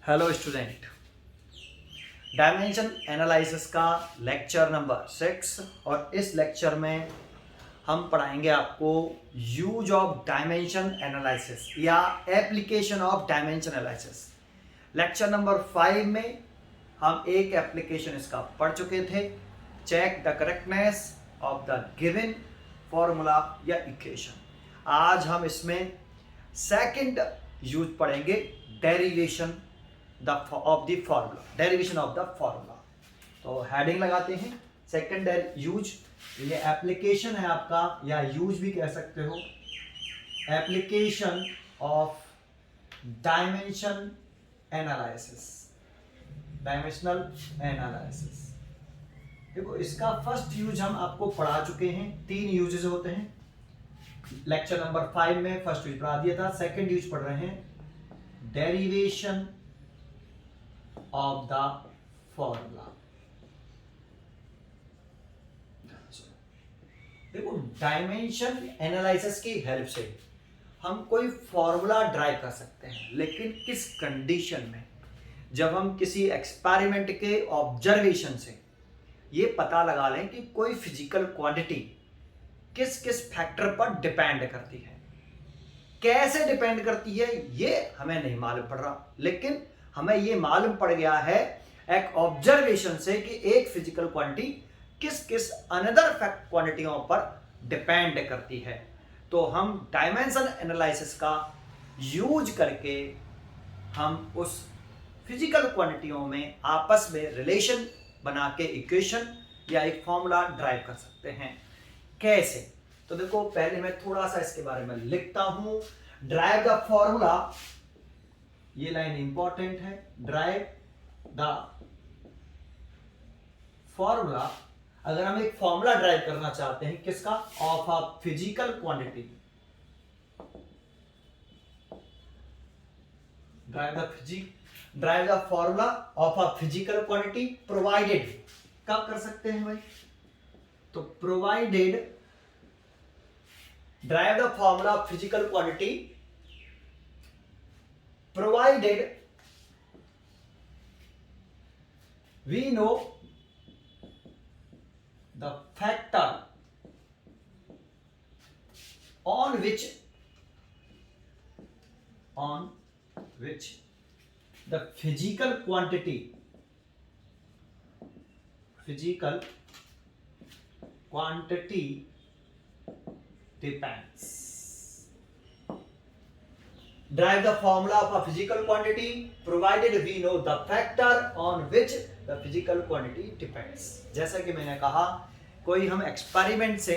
Hello student, dimension analysis का lecture number 6 और इस लेक्चर में हम पढ़ाएंगे आपको यूज ऑफ डायमेंशन एनालिसिस या application of dimension analysis. Lecture number 5 में हम एक एप्लीकेशन इसका पढ़ चुके थे, check the correctness of the given formula या इक्वेशन। आज हम इसमें सेकंड यूज पढ़ेंगे, derivation of the formula, derivation of the formula. तो हेडिंग लगाते हैं, सेकंड यूज। ये एप्लीकेशन है आपका, या यूज भी कह सकते हो, application of dimension analysis, dimensional analysis. देखो, इसका फर्स्ट यूज हम आपको पढ़ा चुके हैं, 3 यूजेस होते हैं। लेक्चर नंबर 5 में फर्स्ट यूज पढ़ा दिया था, सेकंड यूज पढ़ रहे हैं, डेरिवेशन ऑफ द फॉर्मूला। देखो, डायमेंशन एनालिसिस की हेल्प से हम कोई फॉर्मूला ड्राइव कर सकते हैं, लेकिन किस कंडीशन में? जब हम किसी एक्सपेरिमेंट के ऑब्जर्वेशन से ये पता लगा लें कि कोई फिजिकल क्वांटिटी किस किस फैक्टर पर डिपेंड करती है। कैसे डिपेंड करती है ये हमें नहीं मालूम पड़ रहा, लेकिन हमें ये मालूम पड़ गया है एक ऑब्जर्वेशन से कि एक फिजिकल क्वांटिटी किस किस अनदर फैक्ट क्वांटिटियों पर डिपेंड करती है। तो हम डायमेंशन एनालिसिस का यूज करके हम उस फिजिकल क्वांटिटियों में आपस में रिलेशन बना के इक्वेशन या एक फॉर्मूला ड्राइव कर सकते हैं। कैसे? तो देखो, पहले मैं थोड़ा सा इसके बारे में लिखता हूं। ड्राइव द फॉर्मूला, ये लाइन इंपॉर्टेंट है। ड्राइव द फॉर्मूला, अगर हम एक फॉर्मूला ड्राइव करना चाहते हैं किसका? Of a physical quantity. Drive the formula of a physical quantity provided. कब कर सकते हैं भाई? तो provided, drive the formula of physical quantity provided we know the factor on which the physical quantity depends. Drive the formula of a physical quantity provided we know the factor on which the physical quantity depends. जैसा कि मैंने कहा, कोई हम experiment से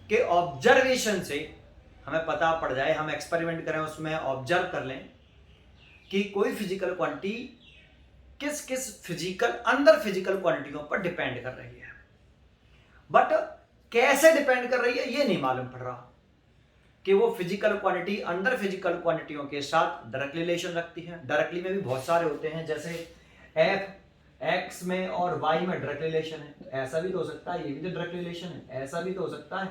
के observation से हमें पता पड़ जाए, हम एक्सपेरिमेंट करें, उसमें ऑब्जर्व कर लें कि कोई फिजिकल क्वांटिटी किस किस फिजिकल अंदर फिजिकल क्वांटिटियों पर डिपेंड कर रही है, बट कैसे डिपेंड कर रही है ये नहीं मालूम पड़ रहा कि वो फिजिकल क्वांटिटी अंदर फिजिकल क्वांटिटियों के साथ डायरेक्टली रिलेशन रखती है। डायरेक्टली में भी बहुत सारे होते हैं, जैसे एफ एक्स में और वाई में डायरेक्ट रिलेशन है, तो ऐसा भी तो हो सकता है, ये भी तो डायरेक्ट रिलेशन है, ऐसा भी तो हो सकता है,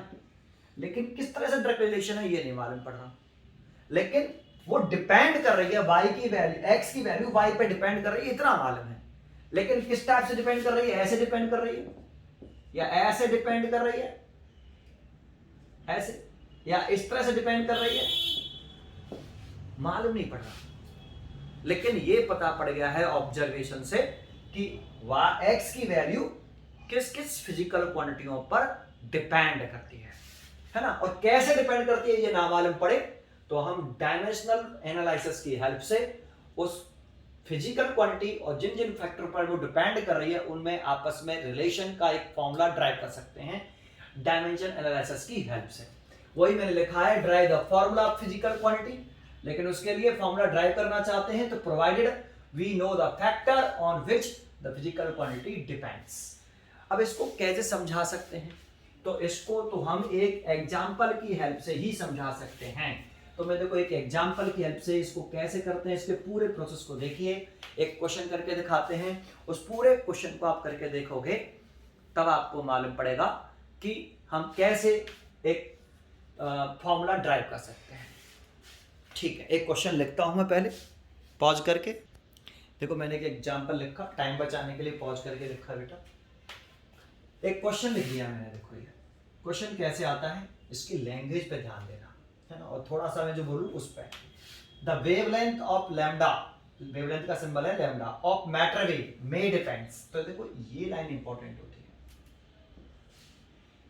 लेकिन किस तरह से डायरेक्ट रिलेशन है ये नहीं मालूम पड़ रहा। लेकिन वो डिपेंड कर रही है, वाई की वैल्यू, एक्स की वैल्यू वाई पे डिपेंड कर रही है, इतना मालूम है। लेकिन किस टाइप से डिपेंड कर रही है? ऐसे डिपेंड कर रही है, या ऐसे डिपेंड कर रही है, ऐसे, या इस तरह से डिपेंड कर रही है, मालूम नहीं पड़ रहा। लेकिन ये पता पड़ गया है ऑब्जर्वेशन से कि एक्स की वैल्यू किस किस फिजिकल क्वांटिटियों पर डिपेंड करती है ना। और कैसे डिपेंड करती है ये ना मालूम पड़े, तो हम डायमेंशनल एनालिसिस की हेल्प से उस फिजिकल क्वांटिटी और जिन जिन फैक्टर पर वो डिपेंड कर रही है उनमें आपस में रिलेशन का एक फॉर्मूला ड्राइव कर सकते हैं डायमेंशन एनालिसिस की हेल्प से। वही मैंने लिखा है, drive the formula of physical quantity, लेकिन उसके लिए फॉर्मूला ड्राइव करना चाहते हैं तो provided we know the factor on which the physical quantity depends. अब इसको कैसे समझा सकते हैं? तो इसको तो हम एक एग्जाम्पल की हेल्प से ही समझा सकते हैं। तो मैं देखो एक एग्जाम्पल की हेल्प से इसको कैसे करते हैं, इसके पूरे प्रोसेस को देखिए। एक क्वेश्चन करके दिखाते हैं, उस पूरे क्वेश्चन को आप करके देखोगे तब आपको मालूम पड़ेगा कि हम कैसे एक फॉर्मूला ड्राइव कर सकते हैं। ठीक है, एक क्वेश्चन लिखता हूं मैं पहले, पॉज करके। देखो मैंने एक एग्जांपल लिखा, टाइम बचाने के लिए पॉज करके लिखा बेटा। एक क्वेश्चन लिख दिया मैंने, देखो ये क्वेश्चन कैसे आता है, इसकी लैंग्वेज पे ध्यान देना है ना, और थोड़ा सा मैं जो बोलूँ उस पर। The wavelength of lambda, wavelength का सिंबल है lambda, of matter wave may depends. तो देखो ये लाइन इंपॉर्टेंट होती है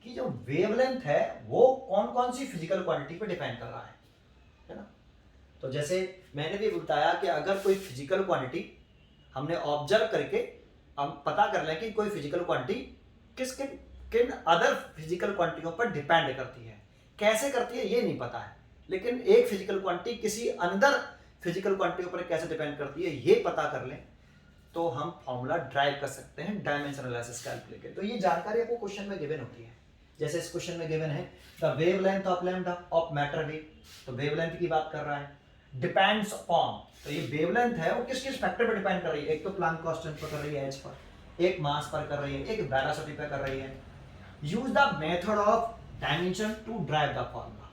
कि जो वेवलेंथ है वो कौन कौन सी फिजिकल क्वांटिटी पे डिपेंड कर रहा है ना। तो जैसे मैंने भी बताया कि अगर कोई फिजिकल क्वांटिटी हमने ऑब्जर्व करके हम पता कर लें कि कोई फिजिकल क्वांटिटी किस किन किन अदर फिजिकल क्वांटिटियों पर डिपेंड करती है, कैसे करती है ये नहीं पता है, लेकिन एक फिजिकल क्वांटिटी किसी अनदर फिजिकल क्वांटिटियों पर कैसे डिपेंड करती है ये पता कर लें तो हम फॉर्मूला ड्राइव कर सकते हैं डायमेंशन एनालिसिस का हेल्प लेके। तो ये जानकारी आपको क्वेश्चन में गिवन होती है। जैसे इस क्वेश्चन में गिवन है the wavelength of lambda of matter wave, तो वेवलेंथ की बात कर रहा है, डिपेंड्स अपॉन, तो ये वेवलेंथ है वो किस किस फैक्टर पर डिपेंड कर रही है, एक तो प्लांक कांस्टेंट पर कर रही है h पर, एक मास पर कर रही है, एक वेलोसिटी पर कर रही है। Use the method of dimension to drive the formula.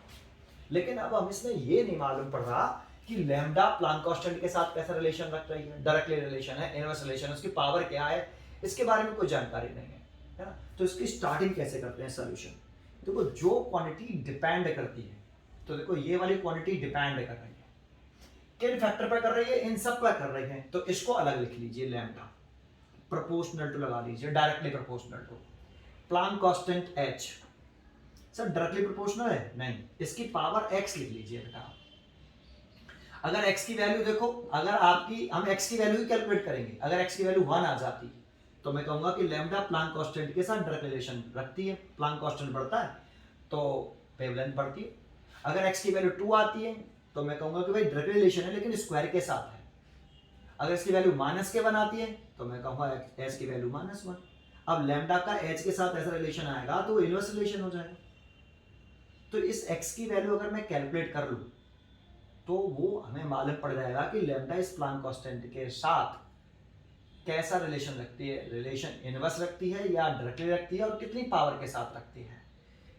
लेकिन अब हम इसमें ये नहीं मालूम पड़ रहा कि लैम्डा प्लांक कांस्टेंट के साथ कैसा रिलेशन रख रही है, डायरेक्टली रिलेशन है, इनवर्स रिलेशन, उसकी पावर क्या है, इसके बारे में कोई जानकारी नहीं है ना। तो इसकी स्टार्टिंग कैसे करते हैं सॉल्यूशन। देखो जो क्वांटिटी डिपेंड करती है, तो देखो ये वाली क्वांटिटी डिपेंड कर रही है, किन फैक्टर पर कर रही है, इन सब पर कर रही है, तो इसको अलग लिख लीजिए, लैम्डा प्रोपोर्शनल टू लगा लीजिए, directly proportional to Planck constant h। Sir directly proportional है नहीं, इसकी पावर x लिख लीजिए बेटा। अगर x की वैल्यू देखो, अगर आपकी हम x की वैल्यू ही कैलकुलेट करेंगे, अगर x की वैल्यू 1 आ जाती तो मैं कहूंगा कि लैम्डा प्लांक कांस्टेंट के साथ डायरेक्ट रिलेशन रखती है, प्लांक कांस्टेंट बढ़ता है तो वेवलेंथ बढ़ती है। अगर x की वैल्यू 2 आती है तो मैं कहूंगा कि भाई डायरेक्ट रिलेशन है लेकिन स्क्वायर के साथ है। अगर इसकी वैल्यू माइनस के 1 आती है तो मैं कहूंगा h की वैल्यू -1। अब लैम्डा का h के साथ ऐसा रिलेशन आएगा तो इनवर्स रिलेशन हो जाएगा। तो इस x की वैल्यू अगर मैं कैलकुलेट कर लूं तो वो हमें मालूम पड़ जाएगा कि लैम्डा इस प्लांक कांस्टेंट के साथ कैसा रिलेशन रखती है, रिलेशन इनवर्स रखती है या डायरेक्टली रखती है और कितनी पावर के साथ रखती है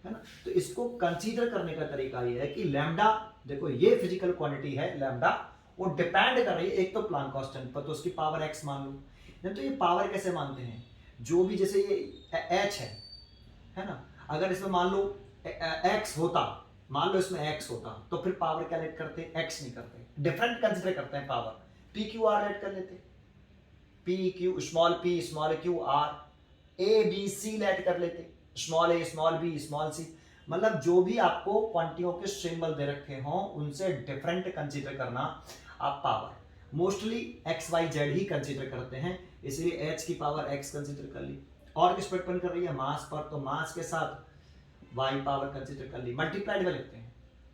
ना। तो इसको कंसीडर करने का तरीका ये है कि लैम्डा, देखो ये फिजिकल क्वांटिटी है लैम्डा, वो डिपेंड कर रही है एक तो प्लांक कांस्टेंट पर, तो उसकी पावर x मान लो। नहीं तो ये पावर कैसे मानते हैं, जो भी जैसे ये h है ना, अगर इसमें मान लो x होता, मान लो इसमें x होता तो फिर पावर क्या लेट करते, x नहीं करते, डिफरेंट कंसीडर करते हैं power, p q r let कर लेते, p q small p small q r a b c let कर लेते, small a small b small c, मतलब जो भी आपको क्वांटिटियों के सिंबल दे रखे हों उनसे डिफरेंट कंसीडर करना आप power. Mostly x y z ही कंसीडर करते हैं, इसलिए h की पावर x कंसीडर कर ली। और किस पर डिपेंड कर रही है, मास पर, तो मास के साथ y पावर कंसीडर कर ली, मल्टीप्लाइड में लिखते हैं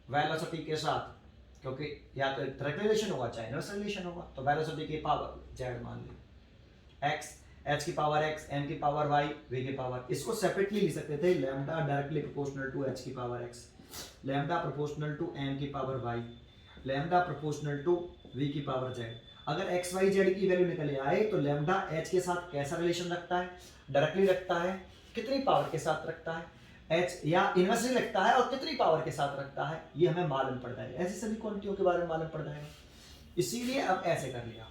वेलोसिटी के साथ, क्योंकि या तो डायरेक्ट रिलेशन होगा चाहे इनवर्स रिलेशन होगा, तो वेलोसिटी की पावर z मान ली, x h की पावर x, m की पावर y, v की पावर, इसको सेपरेटली लिख सकते थे, lambda directly proportional to h की power x, lambda proportional to m की power y, lambda proportional to v की पावर z। अगर x y z की वैल्यू निकल आए तो लैम्डा h के साथ कैसा रिलेशन रखता है, डायरेक्टली रखता है, कितनी पावर के साथ रखता है, h या इनवर्सली रखता है और कितनी पावर के साथ रखता है, ये हमें मालूम पड़ जाएगा, ऐसी सभी क्वांटिटियों के बारे में मालूम पड़ जाएगा। इसीलिए अब ऐसे कर लिया,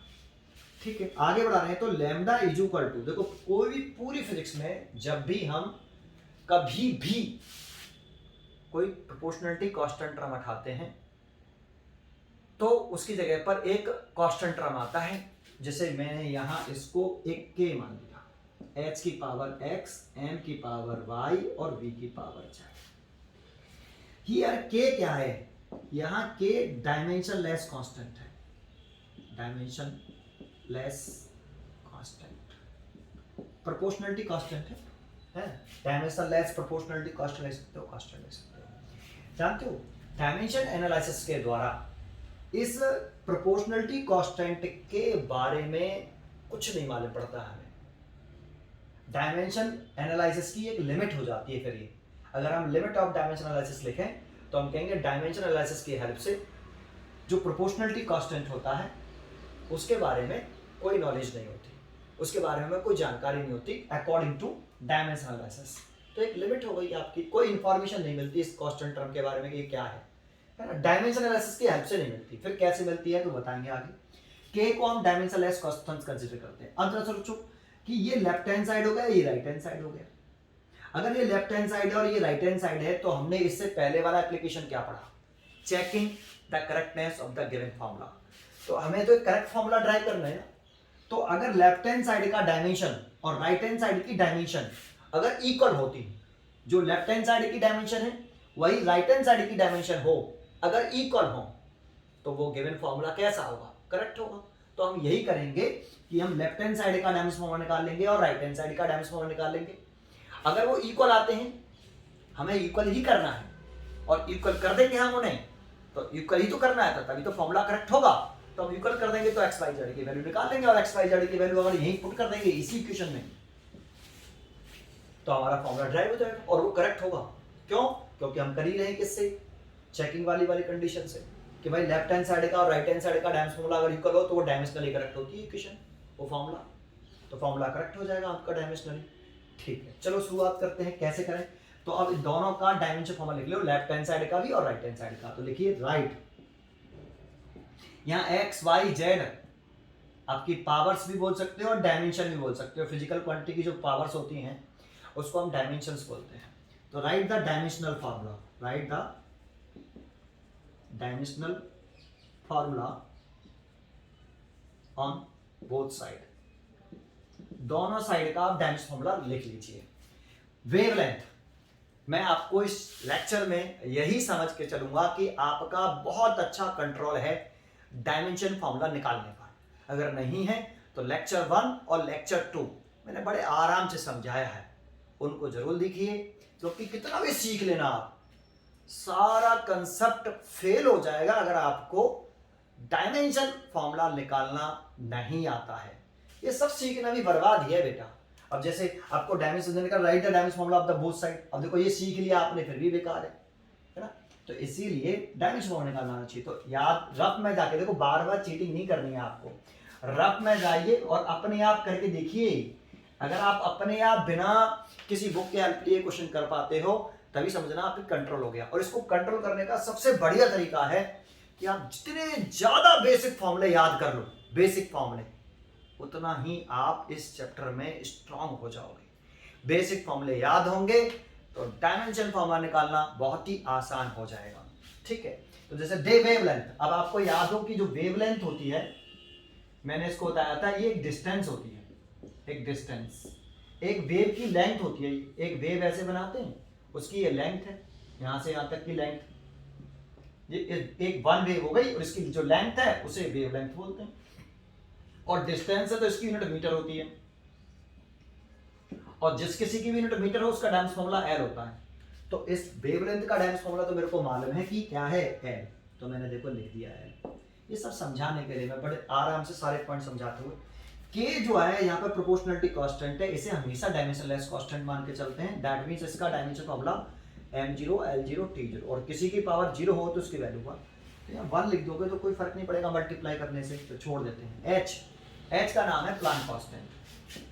ठीक है। आगे बढ़ा रहे हैं, तो लैम्डा इज इक्वल टू, देखो कोई भी पूरी फिजिक्स में जब भी हम कभी भी कोई प्रोपोर्शनलिटी कांस्टेंट टर्म उठाते हैं तो उसकी जगह पर एक कांस्टेंट टर्म आता है, जैसे मैंने यहां इसको एक k मान लिया, h की पावर x, m की पावर y और v की पावर z। हियर k क्या है, यहां k डायमेंशन लेस कांस्टेंट है, dimension less constant, proportionality constant है, डायमेंशन लेस प्रोपोर्शनलिटी कांस्टेंट ले सकते हो, कांस्टेंट ले सकते हो। जानते हो डायमेंशन एनालिसिस के द्वारा इस प्रोपोर्शनलिटी कांस्टेंट के बारे में कुछ नहीं मालूम पड़ता हमें, डायमेंशन एनालिसिस की एक लिमिट हो जाती है। फिर ये अगर हम लिमिट ऑफ डायमेंशन एनालिसिस लिखें तो हम कहेंगे डायमेंशन एनालिसिस की हेल्प से जो प्रोपोर्शनलिटी कांस्टेंट होता है उसके बारे में कोई नॉलेज नहीं होती, उसके बारे में कोई जानकारी नहीं होती अकॉर्डिंग टू डायमेंशन एनालिसिस। तो एक लिमिट हो गई आपकी, कोई इंफॉर्मेशन नहीं मिलती इस कांस्टेंट टर्म के बारे में कि ये क्या है ना, डायमेंशन एनालिसिस की हेल्प से नहीं मिलती। फिर कैसे मिलती है तो बताएंगे आगे। के को हम डायमेंशनलेस कांस्टेंट कंसीडर करते हैं। अब जरा सोचो कि ये लेफ्ट हैंड साइड हो गया, ये राइट हैंड साइड हो गया। अगर ये लेफ्ट हैंड साइड है और ये राइट हैंड साइड है तो हमने इससे पहले वाला एप्लीकेशन क्या पढ़ा, checking the correctness of the given formula. तो हमें तो एक करेक्ट फॉर्मूला ड्राइव करना है ना। तो अगर लेफ्ट हैंड साइड का डायमेंशन और राइट हैंड साइड की डायमेंशन अगर इक्वल होती, जो लेफ्ट हैंड साइड की डायमेंशन है वही राइट हैंड साइड की डायमेंशन हो, अगर इक्वल हो तो वो गिवन फॉर्मूला कैसा होगा, करेक्ट होगा। तो हम यही करेंगे कि हम लेफ्ट हैंड साइड का डायमेंशन फॉर्मूला निकाल लेंगे और राइट हैंड साइड का डायमेंशन फॉर्मूला निकाल लेंगे। अगर वो इक्वल आते हैं, हमें इक्वल ही करना है और इक्वल कर देंगे हम उन्हें, तो इक्वल ही तो करना है, तभी तो फॉर्मूला करेक्ट होगा। तो हम इक्वल कर देंगे तो एक्स वाई जेड की वैल्यू निकाल लेंगे और एक्स वाई जेड की वैल्यू अगर यहीं पुट कर देंगे इसी इक्वेशन में, तो हमारा फॉर्मूला ड्राइव हो जाएगा और वो करेक्ट होगा। क्यों? क्योंकि हम कर ही रहे हैं किससे, चेकिंग वाली कंडीशन से कि भाई लेफ्ट हैंड साइड का और राइट हैंड साइड का डायमेंशन फॉर्मूला अगर इक्वल हो तो वो डायमेंशनली करेक्ट होती है इक्वेशन, वो फॉर्मूला, तो फॉर्मूला करेक्ट हो जाएगा आपका डायमेंशनली। ठीक है, चलो शुरुआत करते हैं कैसे करें। तो अब इन दोनों का डायमेंशन फॉर्मूला लिख लो, लेफ्ट हैंड साइड का भी और राइट हैंड साइड का। तो लिखिए राइट, यहाँ एक्स वाई जेड आपकी पावर्स भी बोल सकते हो और डायमेंशन भी बोल सकते हो। फिजिकल क्वांटिटी की जो पावर्स होती हैं उसको हम डायमेंशंस बोलते हैं। तो right the dimensional formula, right the dimensional formula on both side, दोनों साइड का आप डायमेंशन फार्मूला लिख लीजिए। वेवलेंथ, मैं आपको इस लेक्चर में यही समझ के चलूंगा कि आपका बहुत अच्छा कंट्रोल है डायमेंशन फार्मूला निकालने का। अगर नहीं है तो लेक्चर 1 और लेक्चर 2 मैंने बड़े आराम से समझाया है, उनको जरूर देखिए, क्योंकि कितना भी सीख लेना आप, सारा कंसेप्ट फेल हो जाएगा अगर आपको डायमेंशन फार्मूला निकालना नहीं आता है। ये सब सीखना भी बर्बाद ही है बेटा। अब जैसे आपको डायमेंशन निकाल, right the dimension formula of the both side, अब देखो ये सीख लिया आपने फिर भी बेकार है ना। तो इसीलिए डायमेंशन फार्मूला निकालना आना चाहिए। तो याद रफ में जाके देखो, बार बार चीटिंग नहीं करनी है आपको, रफ में जाइए और अपने आप करके देखिए। अगर आप अपने आप बिना किसी बुक के हेल्प लिए क्वेश्चन कर पाते हो तभी समझना आपकी कंट्रोल हो गया। और इसको कंट्रोल करने का सबसे बढ़िया तरीका है कि आप जितने ज्यादा बेसिक फॉर्मूले याद कर लो, बेसिक फॉर्मूले, उतना ही आप इस चैप्टर में स्ट्रांग हो जाओगे। बेसिक फॉर्मूले याद होंगे तो डायमेंशन फॉर्मूला निकालना बहुत ही आसान हो जाएगा। ठीक है, तो जैसे दे वेवलेंथ, अब आपको याद हो कि जो वेवलेंथ होती है, मैंने इसको बताया था, ये एक डिस्टेंस होती है, एक डिस्टेंस, एक वेव की लेंथ होती है। एक वेव ऐसे बनाते हैं, उसकी ये लेंथ है, यहां से यहां तक की लेंथ, ये एक वन वेव हो गई और इसकी जो लेंथ है उसे वेवलेंथ बोलते हैं। और डिस्टेंस है तो इसकी यूनिट मीटर होती है, और जिस किसी की भी यूनिट मीटर हो उसका डायमेंशन फार्मूला एल होता है। तो इस वेवलेंथ का डायमेंशन फार्मूला तो मेरे को मालूम है कि क्या है, एल, तो मैंने देखो लिख दिया एल। ये सब समझाने के लिए मैं बड़े आराम से सारे पॉइंट समझाते हुए, के जो है यहाँ पर प्रोपोर्शनलिटी कांस्टेंट है, इसे हमेशा डायमेंशनलेस कांस्टेंट मान के चलते हैं। दैट मींस इसका dimension formula m0 l0 t0, और किसी की पावर 0 हो तो उसकी वैल्यू का, तो यहाँ 1 लिख दोगे तो कोई फर्क नहीं पड़ेगा मल्टीप्लाई करने से, तो छोड़ देते हैं। h का नाम है प्लांक कांस्टेंट।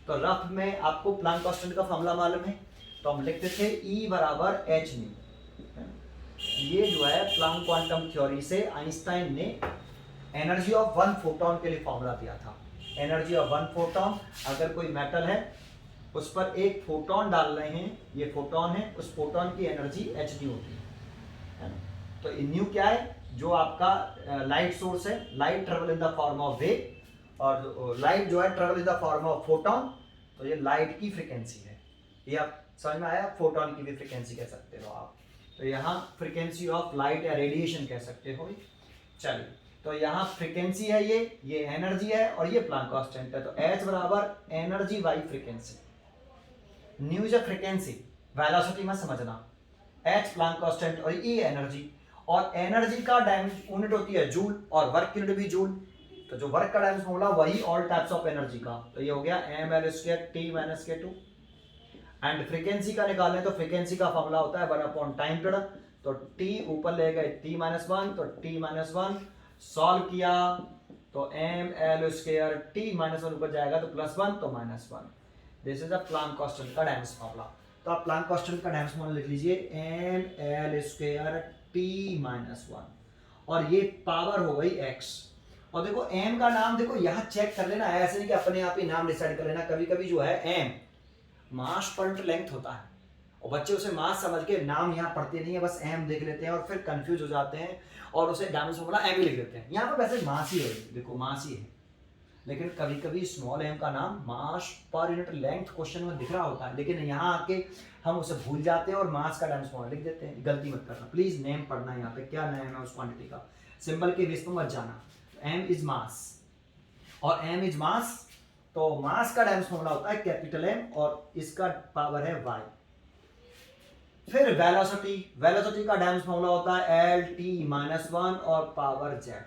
तो रफ में आपको प्लांक कांस्टेंट का फार्मूला मालूम है, तो हम लिखते थे E बराबर h न्यू। ये जो है प्लांक क्वांटम थ्योरी से आइंस्टाइन ने एनर्जी ऑफ 1 फोटोन के लिए फार्मूला दिया था। एनर्जी ऑफ 1 फोटोन, अगर कोई मेटल है उस पर एक फोटोन डाल रहे हैं, ये फोटोन है, उस फोटोन की एनर्जी h न्यू होती है ना। तो न्यू क्या है, जो आपका लाइट सोर्स है, light travel in the form of wave, और लाइट जो है travel in the form of photon, तो ये लाइट की फ्रीक्वेंसी है। ये आप समझ में आया, फोटोन की भी फ्रीक्वेंसी कह सकते हो आप, तो यहाँ फ्रीक्वेंसी ऑफ लाइट या रेडिएशन कह सकते हो। चलिए, तो यहाँ फ्रीक्वेंसी है, ये एनर्जी है और ये प्लांक कांस्टेंट है। तो H बराबर energy by frequency, new is a frequency, velocity में समझना, H प्लांक कांस्टेंट और E एनर्जी, और एनर्जी का डायमेंशन यूनिट होती है जूल और वर्क की यूनिट भी जूल। तो जो वर्क का डायमेंशन होगा वही ऑल टाइप्स ऑफ एनर्जी का, तो ये हो गया ml² t - k2। And frequency का निकालें तो फ्रीक्वेंसी का फॉर्मूला होता है 1 टाइम पीरियड, तो t ऊपर ले गए t - 1, तो t - 1 सॉल्व किया तो ml² t - 1 ऊपर जाएगा तो +1 तो -1। This is a Planck constant का डायमेंशन फार्मूला। तो आप प्लांक कांस्टेंट का डायमेंशन फार्मूला लिख लीजिए ml² t - 1, और ये पावर हो गई x, और देखो एम का नाम देखो यहाँ चेक कर लेना, ऐसे नहीं कि अपने आप ही नाम डिसाइड कर लेना। कभी कभी जो है एम मास पर लेंथ होता है और बच्चे उसे मास समझ के नाम यहाँ पढ़ते नहीं है, बस एम देख लेते हैं और फिर कंफ्यूज हो जाते हैं और उसे डायमेंशन फॉर्मूला एम ही लिख देते हैं। यहाँ पर वैसे मास ही है, देखो मास ही है, लेकिन कभी कभी स्मॉल एम का नाम मास पर यूनिट लेंथ क्वेश्चन में दिख रहा होता है, लेकिन यहाँ आके हम उसे भूल जाते हैं और मास का डायमेंशन फॉर्मूला लिख देते हैं। गलती मत करना प्लीज, नेम पढ़ना यहाँ पे क्या नेम है उस क्वांटिटी का, सिंबल के बेस पर मत जाना। एम इज मास और एम इज मास, तो मास का डायमेंशन फॉर्मूला होता है कैपिटल एम और इसका पावर है वाई। फिर वेलोसिटी, वेलोसिटी का डायमेंशन फॉर्मूला होता है एल टी माइनस वन और पावर जेड।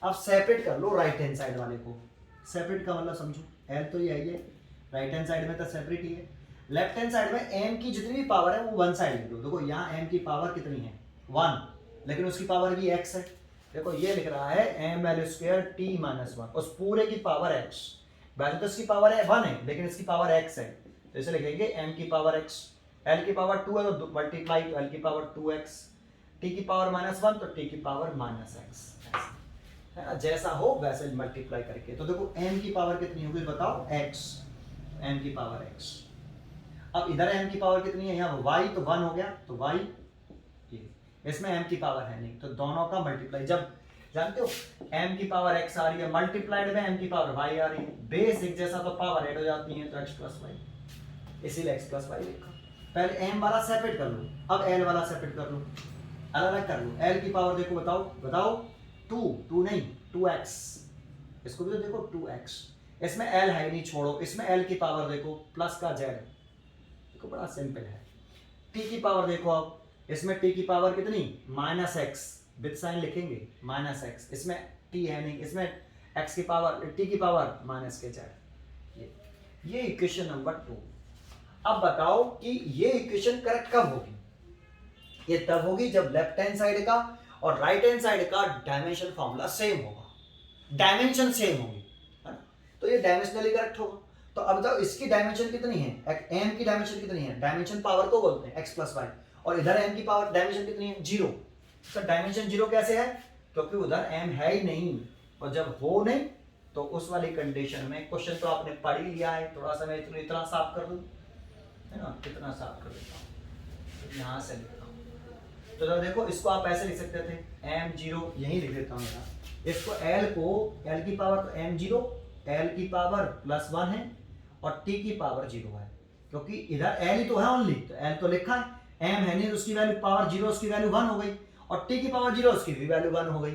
अब सेपरेट कर लो राइट हैंड साइड वाले को, सेपरेट का मतलब समझो, एल तो ये है, राइट हैंड साइड में तो सेपरेट ही है। लेफ्ट हैंड साइड में एम की जितनी भी पावर है वो वन साइड लिख लो। देखो यहाँ एम की पावर कितनी है 1, लेकिन उसकी पावर भी x है। देखो ये लिख रहा है M L square T minus one, उस पूरे की पावर x, वैसे तो इसकी पावर है 1 है लेकिन इसकी पावर x है, तो इसे लिखेंगे m की पावर x, l की पावर 2 है तो मल्टीप्लाई तो l की पावर 2x, t की पावर -1 तो t की पावर -x, है ना, जैसा हो वैसे मल्टीप्लाई करके। तो देखो m की पावर कितनी होगी बताओ x, m की पावर x। अब इधर m की पावर कितनी है, यहाँ y तो 1 हो गया तो y, इसमें m की पावर है नहीं तो दोनों का मल्टीप्लाई, जब जानते हो m की पावर x आ रही है मल्टीप्लाइड में m की पावर y आ रही है, बेस एक जैसा तो पावर ऐड हो जाती है तो x प्लस वाई, इसीलिए x प्लस वाई लिखा। पहले m वाला सेपरेट कर लो, अब l वाला सेपरेट कर लो, अलग अलग कर लो। l की पावर देखो बताओ बताओ 2 नहीं 2x, इसको भी तो देखो 2x, इसमें l है नहीं छोड़ो, इसमें l की पावर देखो प्लस का z, देखो बड़ा सिंपल है। t की पावर देखो, अब इसमें t की पावर कितनी -x, विद साइन लिखेंगे -x, इसमें t है नहीं, इसमें x की पावर t की पावर माइनस के z, ये इक्वेशन नंबर 2। अब बताओ कि ये इक्वेशन करेक्ट कब होगी, ये तब होगी जब लेफ्ट हैंड साइड का और राइट हैंड साइड का डायमेंशन फॉर्मूला सेम होगा, डायमेंशन सेम होगी, है ना, तो ये डायमेंशनली करेक्ट होगा। तो अब बताओ इसकी डायमेंशन कितनी है, m की डायमेंशन कितनी है, डायमेंशन पावर को बोलते हैं x प्लस वाई, और इधर m की पावर डायमेंशन कितनी है 0। सर डायमेंशन 0 कैसे है, क्योंकि उधर m है ही नहीं, और जब हो नहीं तो उस वाली कंडीशन में, क्वेश्चन तो आपने पढ़ ही लिया है, थोड़ा सा मैं इतना साफ कर दूं, है ना, कितना साफ कर देता हूँ, यहाँ से लिखता हूँ। तो देखो इसको आप ऐसे लिख सकते थे m0, यही लिख देता हूँ यहाँ, इसको l की पावर तो m0, l की पावर +1 है और t की पावर 0 है, क्योंकि इधर l ही तो है ओनली, तो l तो लिखा है, m है नहीं तो उसकी वैल्यू पावर 0, उसकी वैल्यू 1 हो गई, और t की पावर 0 उसकी भी वैल्यू 1 हो गई,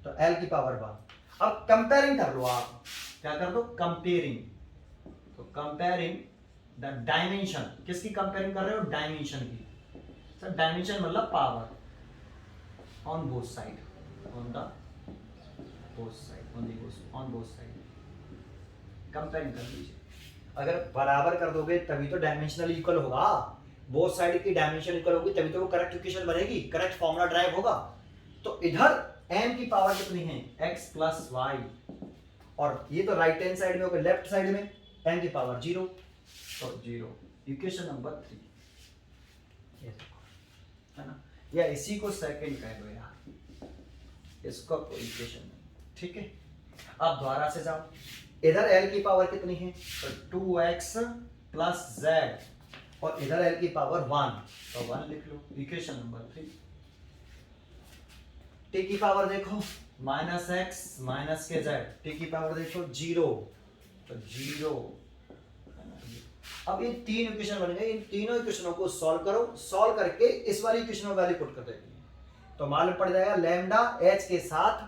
तो l की पावर 1। अब कंपेयरिंग कर लो, आप क्या कर दो कंपेयरिंग, तो कंपेयरिंग द डायमेंशन, किसकी कंपेयरिंग कर रहे हो, डायमेंशन की। सर डायमेंशन मतलब power on both side, on the both side, on both side comparing कर लीजिए। अगर बराबर कर दोगे तभी तो डायमेंशनल इक्वल होगा, बोथ साइड की डायमेंशन इक्वल होगी तभी तो वो करेक्ट इक्वेशन बनेगी, करेक्ट फॉर्मूला ड्राइव होगा। तो इधर m की पावर कितनी है x प्लस वाई, और ये तो राइट हैंड साइड में होगा, लेफ्ट साइड में m की पावर 0, तो 0, इक्वेशन नंबर 3, ये देखो, है ना, या इसी को सेकंड कह लो यार, इसका कोई इक्वेशन नहीं, ठीक है। अब दोबारा से जाओ, इधर l की पावर कितनी है, तो 2x प्लस z, और इधर l की पावर 1, तो 1 लिख लो, इक्वेशन नंबर 3। t की पावर देखो -x माइनस के z, t की पावर देखो 0, तो 0। अब ये 3 इक्वेशन बन गए, इन तीनों इक्वेशनों को सॉल्व करो, सॉल्व करके इस वाली इक्वेशन में वैल्यू पुट कर देती है, तो मालूम पड़ जाएगा लैम्डा h के साथ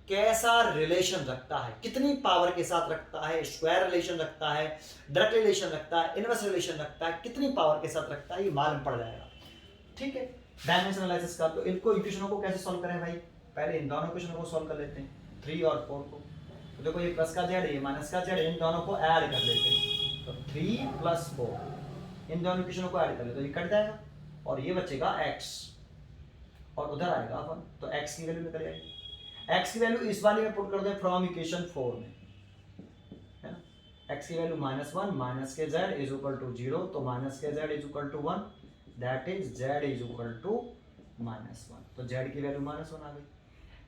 कैसा रिलेशन रखता है, कितनी पावर के साथ रखता है, स्क्वायर रिलेशन रखता है, डायरेक्ट रिलेशन रखता है, इनवर्स रिलेशन रखता है, कितनी पावर के साथ रखता है, ये मालूम पड़ जाएगा, ठीक है। डायमेंशन एनालिसिस का, तो इनको इक्वेशनों को कैसे सॉल्व करें भाई, पहले इन दोनों इक्वेशनों को सॉल्व कर लेते हैं, 3 और 4 को। तो देखो ये प्लस का जेड, ये माइनस का जेड, इन दोनों को ऐड कर लेते हैं, तो 3 + 4, इन दोनों इक्वेशनों को ऐड कर लेते, तो ये कट जाएगा और ये बचेगा x, और उधर आएगा 1, तो x की वैल्यू निकल जाएगी। x की वैल्यू इस वाले में पुट कर दें फ्रॉम इक्वेशन 4 में, है ना, x की वैल्यू -1 माइनस के z इज इक्वल टू 0, तो माइनस के z is equal to 1, that is z is equal to -1, तो z की वैल्यू -1 आ गई।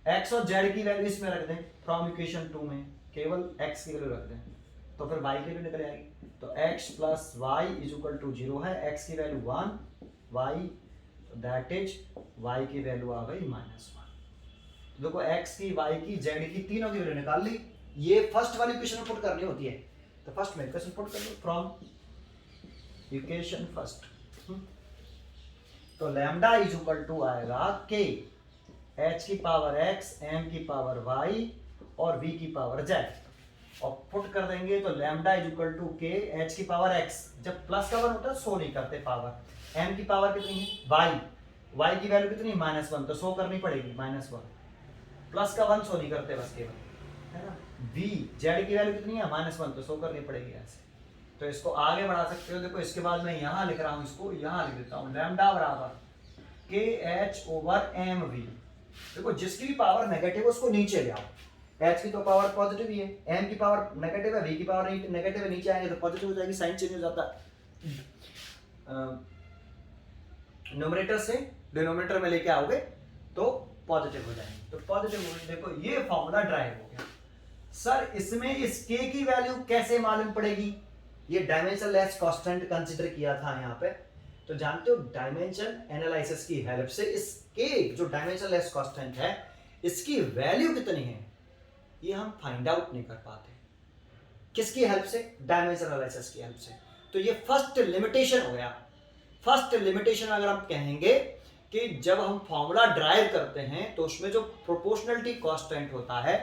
एक्स और जेड की वैल्यू इसमें रख दें फ्रॉम इक्वेशन 2 में, केवल एक्स की वैल्यू रख दें तो फिर वाई की वैल्यू निकल आएगी। तो X plus Y is equal to 0 है, एक्स की value 1, Y that is Y की वैल्यू आ गई -1। देखो एक्स की, वाई की, जेड की, तीनों की वैल्यू निकाल ली। ये फर्स्ट वाली इक्वेशन में पुट करनी होती है, तो फर्स्ट में इक्वेशन पुट कर लो फ्रॉम इक्वेशन फर्स्ट। तो लैम्डा इज इक्वल टू आएगा के एच की पावर एक्स, एम की पावर वाई और वी की पावर जेड और पुट कर देंगे तो लैम्डा इज इक्वल टू के एच की पावर एक्स, जब प्लस का 1 होता है शो नहीं करते पावर, एम की पावर कितनी है वाई, वाई की वैल्यू कितनी -1 तो शो करनी पड़ेगी -1, प्लस का 1 शो नहीं करते बस केवल, है ना। वी जेड की वैल्यू कितनी है -1 तो शो करनी पड़ेगी ऐसे। तो इसको आगे बढ़ा सकते हो, देखो इसके बाद मैं यहाँ लिख रहा हूँ, इसको यहाँ लिख देता हूँ लैम्डा बराबर के एच ओवर एम वी। देखो जिसकी भी पावर नेगेटिव है उसको नीचे ले आओ, एच की तो पावर पॉजिटिव ही है, एम की पावर नेगेटिव है, वी की पावर नेगेटिव है, नीचे आएंगे तो पॉजिटिव हो जाएगी, साइन चेंज हो जाता है। न्यूमरेटर से डिनोमिनेटर में लेके आओगे तो पॉजिटिव हो जाएंगे, तो पॉजिटिव हो, देखो ये फॉर्मूला ड्राइव हो गया। सर इसमें इस के की वैल्यू कैसे मालूम पड़ेगी? ये डायमेंशनलेस कांस्टेंट कंसीडर किया था यहाँ पे, तो जानते हो डायमेंशन एनालिसिस की हेल्प से इस के जो डायमेंशनलेस कांस्टेंट है इसकी वैल्यू कितनी है ये हम फाइंड आउट नहीं कर पाते। किसकी हेल्प से? डायमेंशन एनालिसिस की हेल्प से। तो ये फर्स्ट लिमिटेशन हो गया। फर्स्ट लिमिटेशन अगर हम कहेंगे कि जब हम फॉर्मूला ड्राइव करते हैं तो उसमें जो प्रोपोर्शनलिटी कांस्टेंट होता है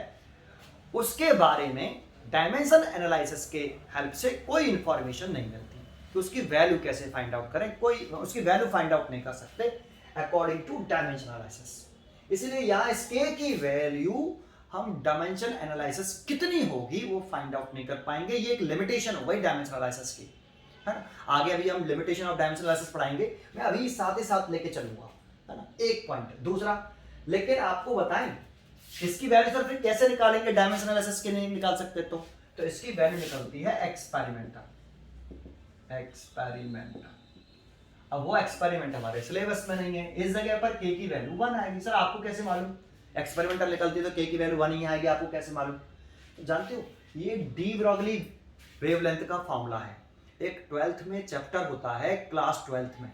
उसके बारे में डायमेंशन एनालिसिस के हेल्प से कोई इंफॉर्मेशन नहीं मिलती कि उसकी वैल्यू कैसे फाइंड आउट करें, कोई उसकी वैल्यू फाइंड आउट नहीं कर सकते अकॉर्डिंग टू डायमेंशन एनालिसिस। इसलिए यहाँ इस के की वैल्यू हम डायमेंशन एनालिसिस कितनी होगी वो फाइंड आउट नहीं कर पाएंगे। ये एक लिमिटेशन हो गई डायमेंशन एनालिसिस की, है ना। आगे अभी हम लिमिटेशन ऑफ डायमेंशन एनालिसिस पढ़ाएंगे, मैं अभी साथ ही साथ लेके चलूंगा, है ना। एक पॉइंट। दूसरा, लेकिन आपको बताएं इसकी वैल्यू सर फिर कैसे निकालेंगे? डायमेंशन एनालिसिस के नहीं निकाल सकते तो इसकी वैल्यू निकलती है एक्सपेरिमेंटल। अब वो एक्सपेरिमेंट हमारे सिलेबस में नहीं है, इस जगह पर के की वैल्यू 1 आएगी। सर आपको कैसे मालूम? एक्सपेरिमेंटल निकलती है तो के की वैल्यू 1 ही आएगी, आपको कैसे मालूम? तो जानते हो ये डी ब्रॉगली वेवलेंथ का फॉर्मूला है। एक 12th में चैप्टर होता है, क्लास 12th में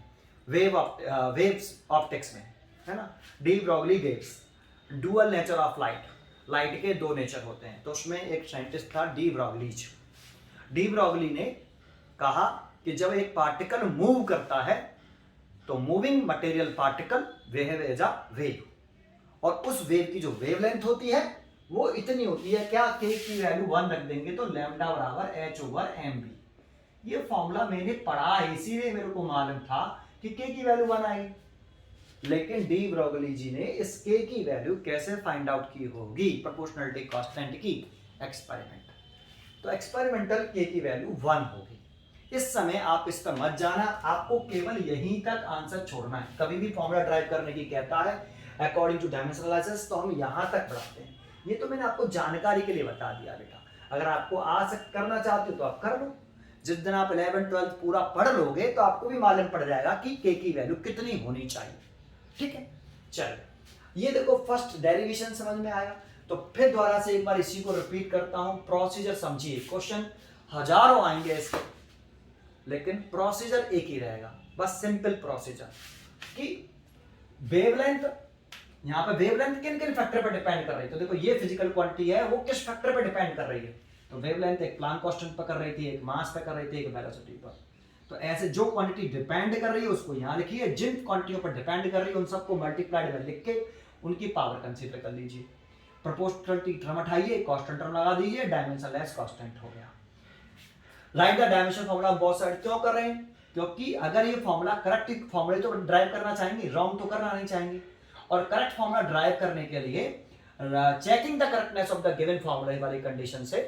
वेव्स ऑप्टिक्स में, है ना। De Broglie waves, dual nature of light, light के दो नेचर होते हैं। तो उसमें एक साइंटिस्ट था डी ब्रॉगलीज। डी ब्रॉगली ने कहा कि जब एक पार्टिकल मूव करता है तो moving material particle behave as a wave, और उस वेव की जो वेवलेंथ होती है वो इतनी होती है, क्या के की वैल्यू 1 रख देंगे तो लैम्डा बराबर एच ओवर एम बी। ये फॉर्मूला मैंने पढ़ा है, इसीलिए मेरे को मालूम था कि के की वैल्यू 1 आएगी। लेकिन डी ब्रॉगली जी ने इस के की वैल्यू कैसे फाइंड आउट की होगी प्रोपोर्शनलिटी कांस्टेंट की? एक्सपेरिमेंट। तो एक्सपेरिमेंटल के की वैल्यू 1 होगी। इस समय आप इस पर मत जाना, आपको केवल यहीं तक आंसर छोड़ना है। कभी भी फॉर्मूला ड्राइव करने की कहता है अकॉर्डिंग टू डायमेंशन एनालिसिस तो हम यहां तक बढ़ाते हैं। ये तो मैंने आपको जानकारी के लिए बता दिया बेटा, अगर आपको आज करना चाहते हो तो आप कर लो। जिस दिन आप 11th 12th पूरा पढ़ लोगे तो आपको भी मालूम पड़ जाएगा कि के की वैल्यू कितनी होनी चाहिए। ठीक है, चलो ये देखो फर्स्ट डेरिवेशन समझ में आया। तो फिर दोबारा से एक बार इसी को रिपीट करता हूं, प्रोसीजर समझिए। क्वेश्चन हजारों आएंगे इसके, लेकिन प्रोसीजर एक ही रहेगा, बस सिंपल प्रोसीजर कि वेवलेंथ, यहां पे वेवलेंथ किन किन फैक्टर पर डिपेंड कर रही है। तो देखो ये फिजिकल क्वांटिटी है, वो किस फैक्टर पर डिपेंड कर रही है? तो वेवलेंथ एक प्लांक कांस्टेंट पर कर रही थी, एक मास पे कर रही थी, एक वेलोसिटी पर। तो ऐसे जो क्वांटिटी डिपेंड कर रही है उसको यहां लिखिए, जिन क्वांटिटियों पर डिपेंड कर रही है उन सबको मल्टीप्लाइड में लिख के उनकी पावर कंसीडर कर लीजिए। प्रोपोर्शनलिटी टर्म हटाइए, कांस्टेंट टर्म लगा दीजिए, डायमेंशनलेस कांस्टेंट हो गया। Right the dimension formula both side. क्यों कर रहे हैं? क्योंकि अगर ये फॉर्मूला करेक्ट फॉर्मूले तो ड्राइव करना चाहेंगे, रॉन्ग तो करना नहीं चाहेंगे। और करेक्ट फॉर्मूला ड्राइव करने के लिए checking the correctness of the given formula वाली कंडीशन से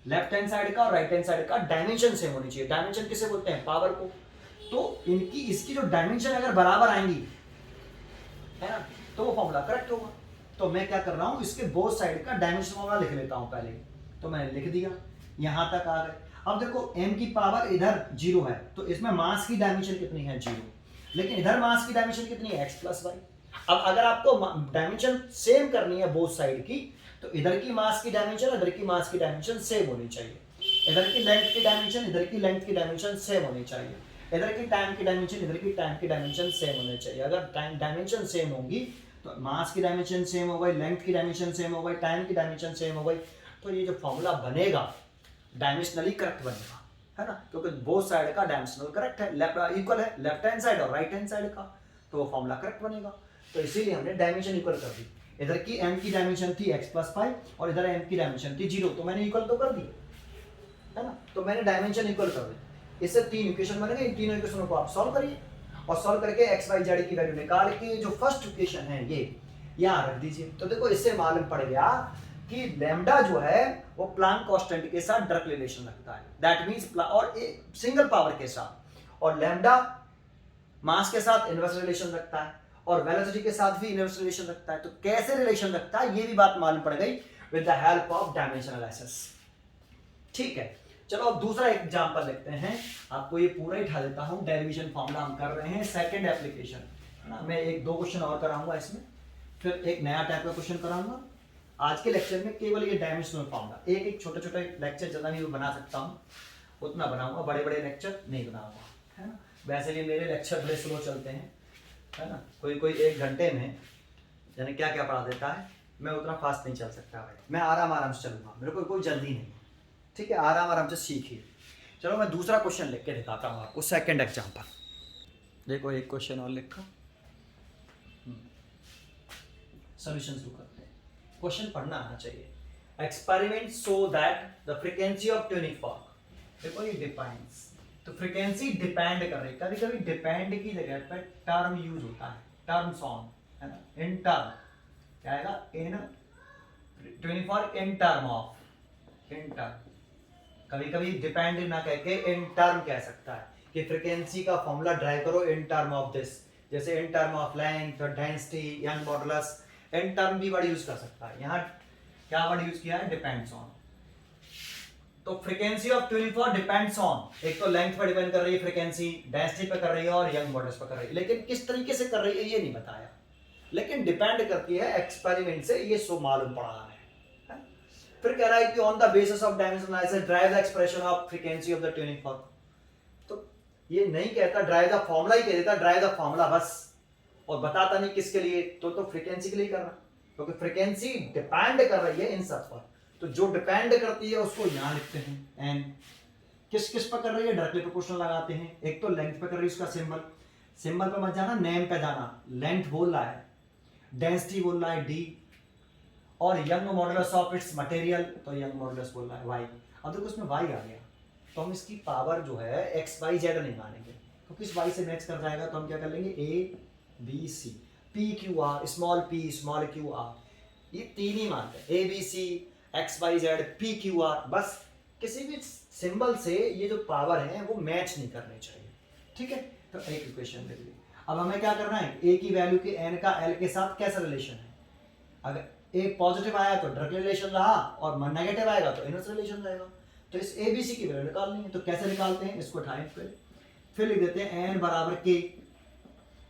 लेफ्ट हैंड साइड का और राइट हैंड साइड का डायमेंशन सेम होनी चाहिए। डायमेंशन किसे बोलते हैं? पावर को। तो इनकी इसकी जो डायमेंशन अगर बराबर आएंगी, है ना, तो वो फॉर्मूला करेक्ट होगा। तो मैं क्या कर रहा हूं, इसके बोथ साइड का डायमेंशन फॉर्मूला लिख लेता हूं पहले। तो मैंने लिख दिया, यहां तक आ गए। अब देखो m की पावर इधर 0 है तो इसमें मास की डायमेंशन कितनी है? 0। लेकिन इधर मास की डायमेंशन कितनी है? x plus Y. अब अगर आपको डायमेंशन सेम करनी है बोथ साइड की, तो इधर की मास की डायमेंशन इधर की मास की डायमेंशन सेम होनी चाहिए, इधर की लेंथ की डायमेंशन इधर की लेंथ की डायमेंशन सेम होनी चाहिए, इधर की टाइम की डायमेंशन इधर की टाइम की डायमेंशन सेम होनी चाहिए। अगर टाइम डायमेंशन सेम होगी तो मास की डायमेंशन सेम हो गई, लेंथ की डायमेंशन सेम हो गई, टाइम की डायमेंशन सेम हो गई, तो ये जो फॉर्मूला बनेगा डायमेंशनली करेक्ट बनेगा, है ना, क्योंकि बोथ साइड का डायमेंशनल करेक्ट है, लेफ्ट इक्वल है लेफ्ट हैंड साइड और राइट हैंड साइड का, तो वो फॉर्मूला करेक्ट बनेगा। तो इसीलिए हमने डायमेंशन इक्वल कर दी। इधर की m की डायमेंशन थी x+5 और इधर m की डायमेंशन थी 0, तो मैंने इक्वल तो कर दी, है ना, तो मैंने डायमेंशन इक्वल कर दी। इससे 3 इक्वेशन बनेंगे, इन तीनों इक्वेशनों को आप सॉल्व करिए और सॉल्व करके x y z की वैल्यू निकाल के जो फर्स्ट इक्वेशन है ये यहाँ रख दीजिए। तो देखो इससे मालूम पड़ गया कि लैम्डा जो है वो प्लांक कांस्टेंट के साथ डायरेक्ट रिलेशन रखता है, दैट मींस और सिंगल पावर के साथ, और लैम्डा मास के साथ इनवर्स रिलेशन रखता है और वेलोसिटी के साथ भी इनवर्स रिलेशन रखता है। तो कैसे रिलेशन रखता है ये भी बात मालूम पड़ गई with the help of dimension analysis. ठीक है, चलो अब दूसरा एग्जांपल देखते हैं। आपको ये पूरा ही उठा देता हूं, डेरिवेशन फार्मूला हम कर रहे हैं, सेकंड एप्लीकेशन, है ना। मैं एक दो क्वेश्चन और कराऊंगा इसमें, फिर एक नया टाइप का क्वेश्चन कराऊंगा। आज के लेक्चर में केवल ये डायमेंशनल फार्मूला, एक एक छोटे छोटे लेक्चर जितना भी बना सकता हूं उतना बनाऊंगा, बड़े बड़े लेक्चर नहीं बनाऊंगा, है ना। वैसे भी मेरे लेक्चर बड़े स्लो चलते हैं, है ना, कोई कोई 1 घंटे में यानी क्या क्या पढ़ा देता है, मैं उतना फास्ट नहीं चल सकता भाई, मैं आराम आराम से चलूंगा, मेरे को कोई जल्दी नहीं, ठीक है, आराम आराम से सीखिए। चलो मैं दूसरा क्वेश्चन लिख के दिखाता हूँ आपको, सेकंड एग्जांपल। देखो एक क्वेश्चन और लिखा, सॉल्यूशन शुरू करते हैं। क्वेश्चन पढ़ना आना चाहिए। Experiment so that the frequency of tuning fork, देखो ये डिपेंड्स, तो फ्रीक्वेंसी डिपेंड कर रही है, कभी कभी डिपेंड की जगह पर टर्म यूज होता है, टर्म्स ऑन, है ना, इन टर्म क्या आएगा, in tuning fork in term of, in term, कभी कभी डिपेंड ना कह के इन टर्म कह सकता है कि फ्रीक्वेंसी का फॉर्मूला ड्राइव करो इन टर्म ऑफ दिस, जैसे इन term of length, density, young modulus, in term भी वर्ड यूज कर सकता है। यहाँ क्या वर्ड यूज किया है, डिपेंड्स ऑन। तो frequency of tuning fork depends on, एक तो लेंथ पर डिपेंड कर रही है फ्रीक्वेंसी, डेंसिटी पर कर रही है और यंग मॉडुलस पर कर रही है, लेकिन किस तरीके से कर रही है ये नहीं बताया, लेकिन डिपेंड करती है एक्सपेरिमेंट से, ये सो मालूम पड़ा है। फिर कह रहा है कि on the basis of dimension analysis drive the expression of frequency of the tuning fork, तो ये नहीं कहता ड्राइव द फॉर्मूला ही कह देता ड्राइव द फॉर्मूला बस, और बताता नहीं किसके लिए, तो फ्रीक्वेंसी के लिए कर रहा, क्योंकि फ्रीक्वेंसी डिपेंड कर रही है इन सब पर, तो जो डिपेंड करती है उसको यहां लिखते हैं एन। किस किस पर कर रही है, डायरेक्टली प्रोपोर्शनल लगाते हैं। एक तो लेंथ पे कर रही है, उसका सिंबल, सिंबल पे मत जाना, नेम पे जाना। लेंथ बोल रहा है, डेंसिटी बोल रहा है डी, और young modulus of its material, तो यंग मॉडुलस बोल रहा है वाई। अब देखो इसमें वाई आ गया, तो हम इसकी पावर जो है एक्स वाई जेड नहीं मानेंगे, तो किस वाई से मैच कर जाएगा, तो हम क्या कर लेंगे, A B C, P Q R, small P small Q R, ये तीन ही मानते हैं, A B C X Y Z P Q R, बस किसी भी सिंबल से ये जो पावर है वो मैच नहीं करनी चाहिए, ठीक है। तो एक इक्वेशन लिख ली। अब हमें क्या करना है, ए की वैल्यू के एन का एल के साथ कैसा रिलेशन है, अगर ए पॉजिटिव आया तो डायरेक्ट रिलेशन रहा और नेगेटिव आएगा तो इनवर्स रिलेशन रहेगा। तो इस ए बी सी की वैल्यू निकालनी है, तो कैसे निकालते हैं, इसको उठाएं, फिर लिख देते हैं एन बराबर के,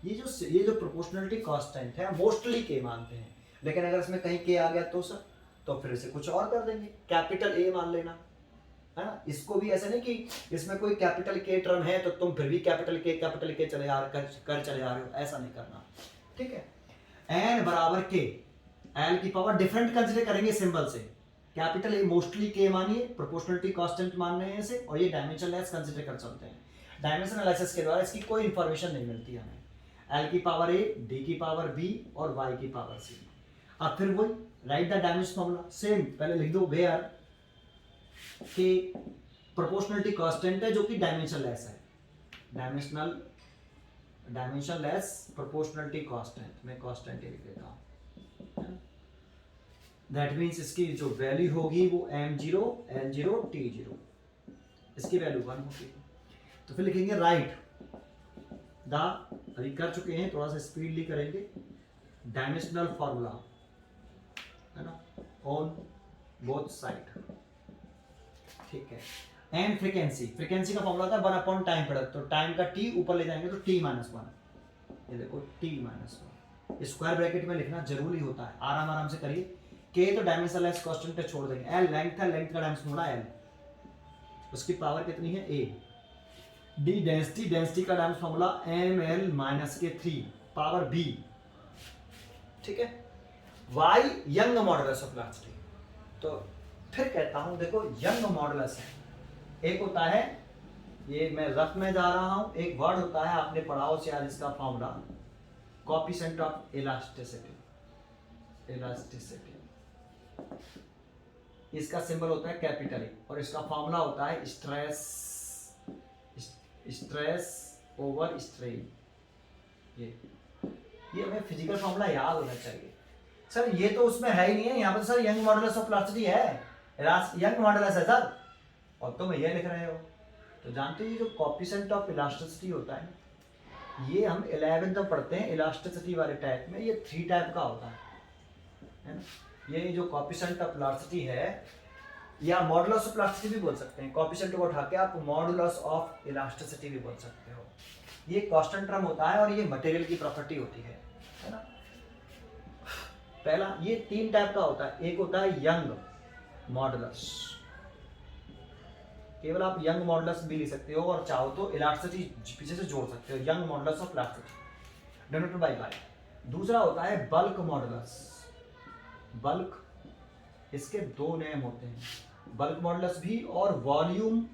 ये जो प्रोपोर्शनलिटी कांस्टेंट है मोस्टली के मानते हैं, लेकिन अगर इसमें कहीं के आ गया तो सर, तो फिर इसे कुछ और कर देंगे, कैपिटल ए मान लेना, है ना। इसको भी ऐसे नहीं कि इसमें कोई कैपिटल के टर्म है तो तुम फिर भी कैपिटल के चले आ रहे हो, ऐसा नहीं करना, ठीक है। एन बराबर के, एल की पावर डिफरेंट कंसीडर करेंगे सिंबल से, कैपिटल ए मोस्टली के मानिए, प्रोपोर्शनलिटी कांस्टेंट मान रहे हैं इसे, और ये डायमेंशनलेस कंसीडर कर सकते हैं। डायमेंशन एनालिसिस के द्वारा इसकी कोई इंफॉर्मेशन नहीं मिलती हमें, एल की पावर ए, डी की पावर बी और वाई की पावर सी। अब फिर वही right the dimension formula, same पहले लिख दो वेयर कि प्रोपोर्शनलिटी कांस्टेंट है जो कि डायमेंशनलेस है, डायमेंशनलेस प्रोपोर्शनलिटी कांस्टेंट, मैं कांस्टेंट ही लिख देता हूं, दैट मींस इसकी जो वैल्यू होगी वो m0 l0 t0, इसकी वैल्यू 1 होगी। तो फिर लिखेंगे राइट द, अभी कर चुके हैं, थोड़ा सा स्पीडली करेंगे, डायमेंशनल फॉर्मूला, है ना, ऑन बोथ साइड, ठीक है। एंड फ्रीक्वेंसी, फ्रीक्वेंसी का फॉर्मूला था 1/टाइम प्रोडक्ट, तो टाइम का t ऊपर ले जाएंगे तो t-1, ये देखो t-1, स्क्वायर ब्रैकेट में लिखना जरूरी होता है, आराम आराम से करिए। के तो डायमेंशनलेस कांस्टेंट पे छोड़ देंगे, एल लेंथ है, लेंथ का डायमेंशन होगा एल, उसकी पावर कितनी है ए। डी डेंसिटी, डेंसिटी का dimension formula M L minus के 3 पावर बी, ठीक है। Y Young modulus of elasticity, तो फिर कहता हूं देखो यंग मॉडुलस है, एक होता है ये मैं रफ में जा रहा हूं, एक वर्ड होता है आपने पढ़ा हो शायद इसका formula coefficient of elasticity, elasticity इसका सिंबल होता है कैपिटल ए और इसका फॉर्मूला होता है स्ट्रेस, स्ट्रेस ओवर स्ट्रेन। ये हमें फिजिकल फॉर्मूला याद होना चाहिए। सर ये तो उसमें है ही नहीं है, यहाँ पर sir young modulus of elasticity है, यंग मॉडुलस है सर, और तुम ये लिख रहे हो। तो जानते हो ये जो कोएफिशिएंट ऑफ इलास्टिसिटी होता है, ये हम 11th में पढ़ते हैं इलास्टिसिटी वाले टाइप में, ये 3 टाइप का होता है ना। ये जो कोएफिशिएंट ऑफ इलास्टिसिटी है या मॉडुलस ऑफ इलास्टिसिटी भी बोल सकते हैं, कोएफिशिएंट को उठा के आप मॉडुलस ऑफ इलास्टिसिटी भी बोल सकते हो। ये कांस्टेंट टर्म होता है और ये मटेरियल की प्रॉपर्टी होती है ना। पहला ये 3 टाइप का होता है, एक होता है यंग मॉडुलस, केवल आप यंग मॉडुलस भी ले सकते हो और चाहो तो इलास्टिसिटी पीछे से जोड़ सकते हो, Young modulus of elasticity denoted by by. दूसरा होता है बल्क मॉडुलस, बल्क इसके 2 नेम होते हैं, बल्क मॉडुलस भी और वॉल्यूम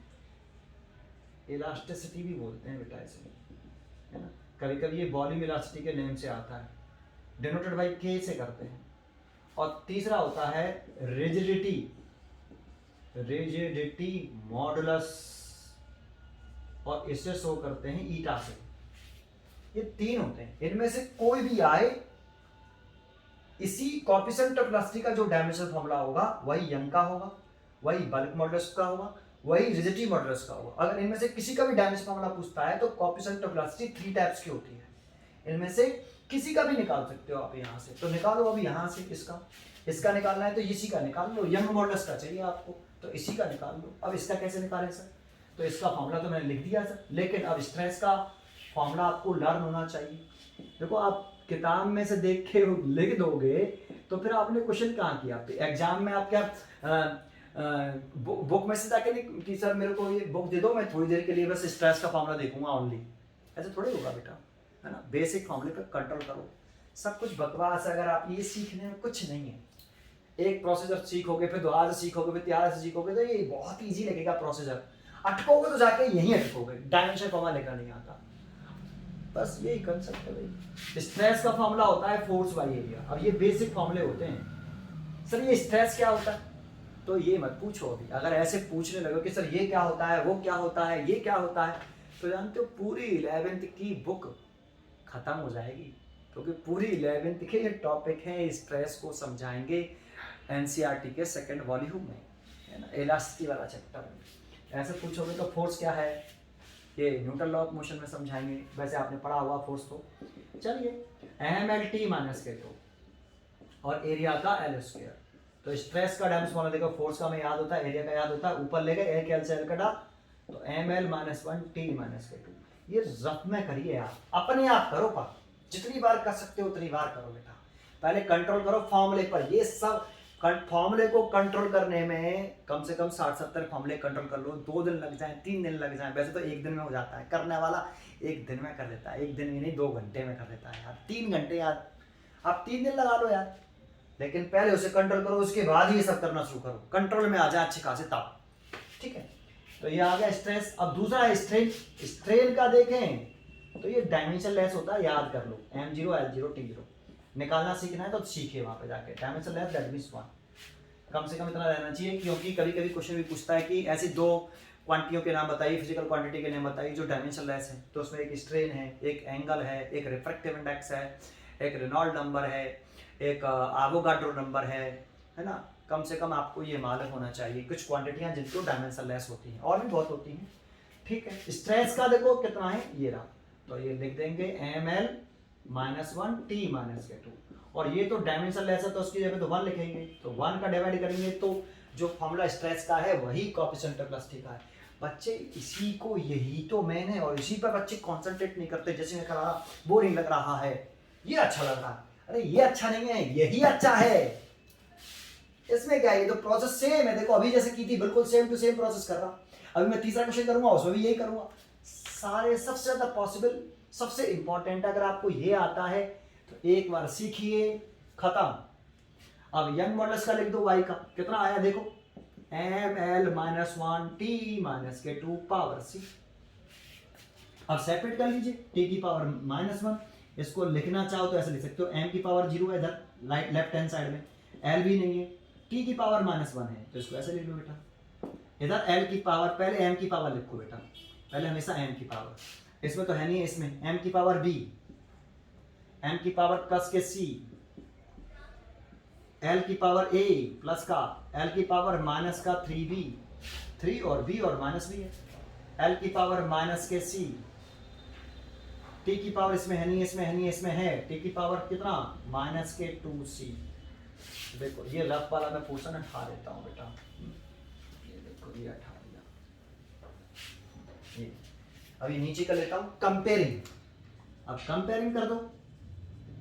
इलास्टिसिटी भी बोलते हैं बेटा इसे, है ना। कभी कभी ये वॉल्यूम इलास्टिसिटी के नेम से आता है, डिनोटेड बाय के से करते हैं। और तीसरा होता है रिजिडिटी, रिजिडिटी मॉडुलस, और इसे शो करते हैं ईटा से। ये 3 होते हैं, इनमें से कोई भी आए, इसी कोएफिशिएंट ऑफ इलास्टिसिटी का जो डायमेंशन फॉर्मूला होगा वही यंग का होगा, वही बल्क मॉडुलस का होगा, वही रिजिडिटी मॉडुलस का होगा। अगर इनमें से किसी का भी डायमेंशन फॉर्मूला पूछता है तो कोएफिशिएंट ऑफ इलास्टिसिटी 3 टाइप्स की होती है, इनमें से किसी का भी निकाल सकते हो आप यहाँ से। तो निकालो अभी यहाँ से, इसका निकालना है तो इसी का निकाल लो, यंग मॉडुलस का चाहिए आपको तो इसी का निकाल लो। अब इसका कैसे निकालें सर, तो इसका फॉर्मूला तो मैंने लिख दिया सर, लेकिन अब स्ट्रेस का फॉर्मूला आपको लर्न होना चाहिए। देखो आप किताब में से देख के लिख दोगे तो फिर आपने क्वेश्चन कहाँ किया, एग्जाम में आप क्या बुक में से जाके नहीं कि सर मेरे को ये बुक दे दो, मैं थोड़ी देर के लिए बस स्ट्रेस का फॉर्मूला देखूंगा ओनली, ऐसे थोड़ी होगा बेटा, है ना। बेसिक फॉर्मूले पे कंट्रोल करो, सब कुछ बकवास। अगर आप ये सीखने में कुछ नहीं है, एक प्रोसीजर सीखोगे फिर दोबारा से सीखोगे फिर त्यार से सीखोगे तो ये बहुत इजी लगेगा प्रोसीजर, अटकोगे तो जाके यहीं अटकोगे, डायमेंशन फॉर्मूला लेकर नहीं आता। बस यही कंसेप्ट है भाई। स्ट्रेस का फॉर्मूला होता है फोर्स बाई एरिया। अब ये बेसिक फॉर्मूले होते हैं। सर ये स्ट्रेस क्या होता है, तो ये मत पूछो अभी। अगर ऐसे पूछने लगो कि सर ये क्या होता है, वो क्या होता है, ये क्या होता है, तो जानते हो पूरी 11th की बुक खत्म हो जाएगी, क्योंकि पूरी 11th के ये टॉपिक है, स्ट्रेस को समझाएंगे एनसीईआरटी के 2nd वॉल्यूम में, है ना, इलास्टिसिटी वाला चैप्टर में। ऐसे पूछोगे तो फोर्स क्या है ये न्यूटन लॉ ऑफ मोशन में समझाएंगे, वैसे आपने पढ़ा हुआ फोर्स तो। चलिए mlt माइनस के 2 और एरिया का एल स्क्वायर। तो स्ट्रेस का डायमेंशन फॉर्मूला देखो, फोर्स का हमें याद होता है, एरिया का याद होता है, ऊपर ले गए एक एल से एल कटा तो ml माइनस 1 t माइनस के 2। ये रफ में करिए आप, अपने आप करो पा, जितनी बार कर सकते हो उतनी बार करो बेटा। पहले कंट्रोल करो फॉर्मूले पर, ये सब फॉर्मूले को कंट्रोल करने में कम से कम 60-70 फॉर्मूले कंट्रोल कर लो, 2 दिन लग जाए, 3 दिन लग जाए, वैसे तो 1 दिन में हो जाता है, करने वाला 1 दिन में कर लेता है, 1 दिन में नहीं 2 घंटे में कर लेता है यार, 3 घंटे यार, आप 3 दिन लगा लो यार, लेकिन पहले उसे कंट्रोल करो, उसके बाद ही ये सब करना शुरू करो, कंट्रोल में आ जाए अच्छे खासे तब, ठीक है। तो ये आ गया स्ट्रेस। अब दूसरा है स्ट्रेन। स्ट्रेन का देखें तो ये डायमेंशन लेस होता है, याद कर लो, m0 l0 t0 निकालना सीखना है तो सीखिए वहां पे जाके, डायमेंशन लेस दैट मींस 1, कम से कम इतना रहना चाहिए, क्योंकि कभी कभी क्वेश्चन भी पूछता है कि ऐसी 2 क्वांटिटियों के नाम बताइए, फिजिकल क्वांटिटी के नाम बताइए जो डायमेंशन लेस है, तो उसमें एक स्ट्रेन है, एक एंगल है, एक रिफ्रैक्टिव इंडेक्स है, एक रेनॉल्ड नंबर है, एक एवोगाड्रो नंबर है ना। कम से कम आपको ये मालूम होना चाहिए कुछ क्वांटिटियां जिनको डायमेंशन लेस होती हैं, और भी बहुत होती हैं, ठीक है। स्ट्रेस का देखो कितना है, ये रहा, तो ये लिख देंगे ml माइनस 1 t माइनस के 2, और ये तो डायमेंशन लेस है तो उसकी जगह तो 1 लिखेंगे, तो 1 का डिवाइड करेंगे तो जो फॉर्मूला स्ट्रेस का है वही कोएफिशिएंट ऑफ इलास्टिसिटी का है। बच्चे इसी को, यही तो मैंने, और इसी पर बच्चे कॉन्सेंट्रेट नहीं करते, जैसे मैं कह रहा बोरिंग लग रहा है, ये अच्छा लग रहा है, अरे ये अच्छा नहीं है, यही अच्छा है। इसमें क्या है, ये तो प्रोसेस सेम है। देखो अभी जैसे की थी बिल्कुल सेम टू सेम प्रोसेस कर रहा। अभी मैं तीसरा क्वेश्चन करूंगा, उसमें भी यही करूंगा। सारे सबसे ज्यादा पॉसिबल, सबसे इंपॉर्टेंट, अगर आपको ये आता है तो एक बार सीखिए, खत्म। अब यंग मॉडल्स का लिख दो, y का कितना आया देखो, ml-1t-k2 पावर c। अब सेपरेट कर लीजिए, t की पावर -1, इसको लिखना चाहो तो ऐसे लिख सकते हो, m की पावर 0 है इधर लेफ्ट हैंड साइड में, l भी नहीं है, t की पावर -1 है तो इसको ऐसे लिख लो बेटा। इधर l की पावर, पहले m की पावर लिखो बेटा, पहले हमेशा m की पावर, इसमें तो है नहीं, इसमें m की पावर b, m की पावर प्लस के c, l की पावर a प्लस का, l की पावर माइनस का 3b, 3 और b और माइनस भी है, l की पावर माइनस के c, t की पावर इसमें है नहीं, इसमें है नहीं, इसमें है, t की पावर कितना माइनस के 2c। देखो ये लफ वाला मैं पोर्शन हटा देता हूँ बेटा, ये देखो ये हटा दिया। ये अभी नीचे कर लेता हूँ कंपेयरिंग। अब कंपेयरिंग कर दो,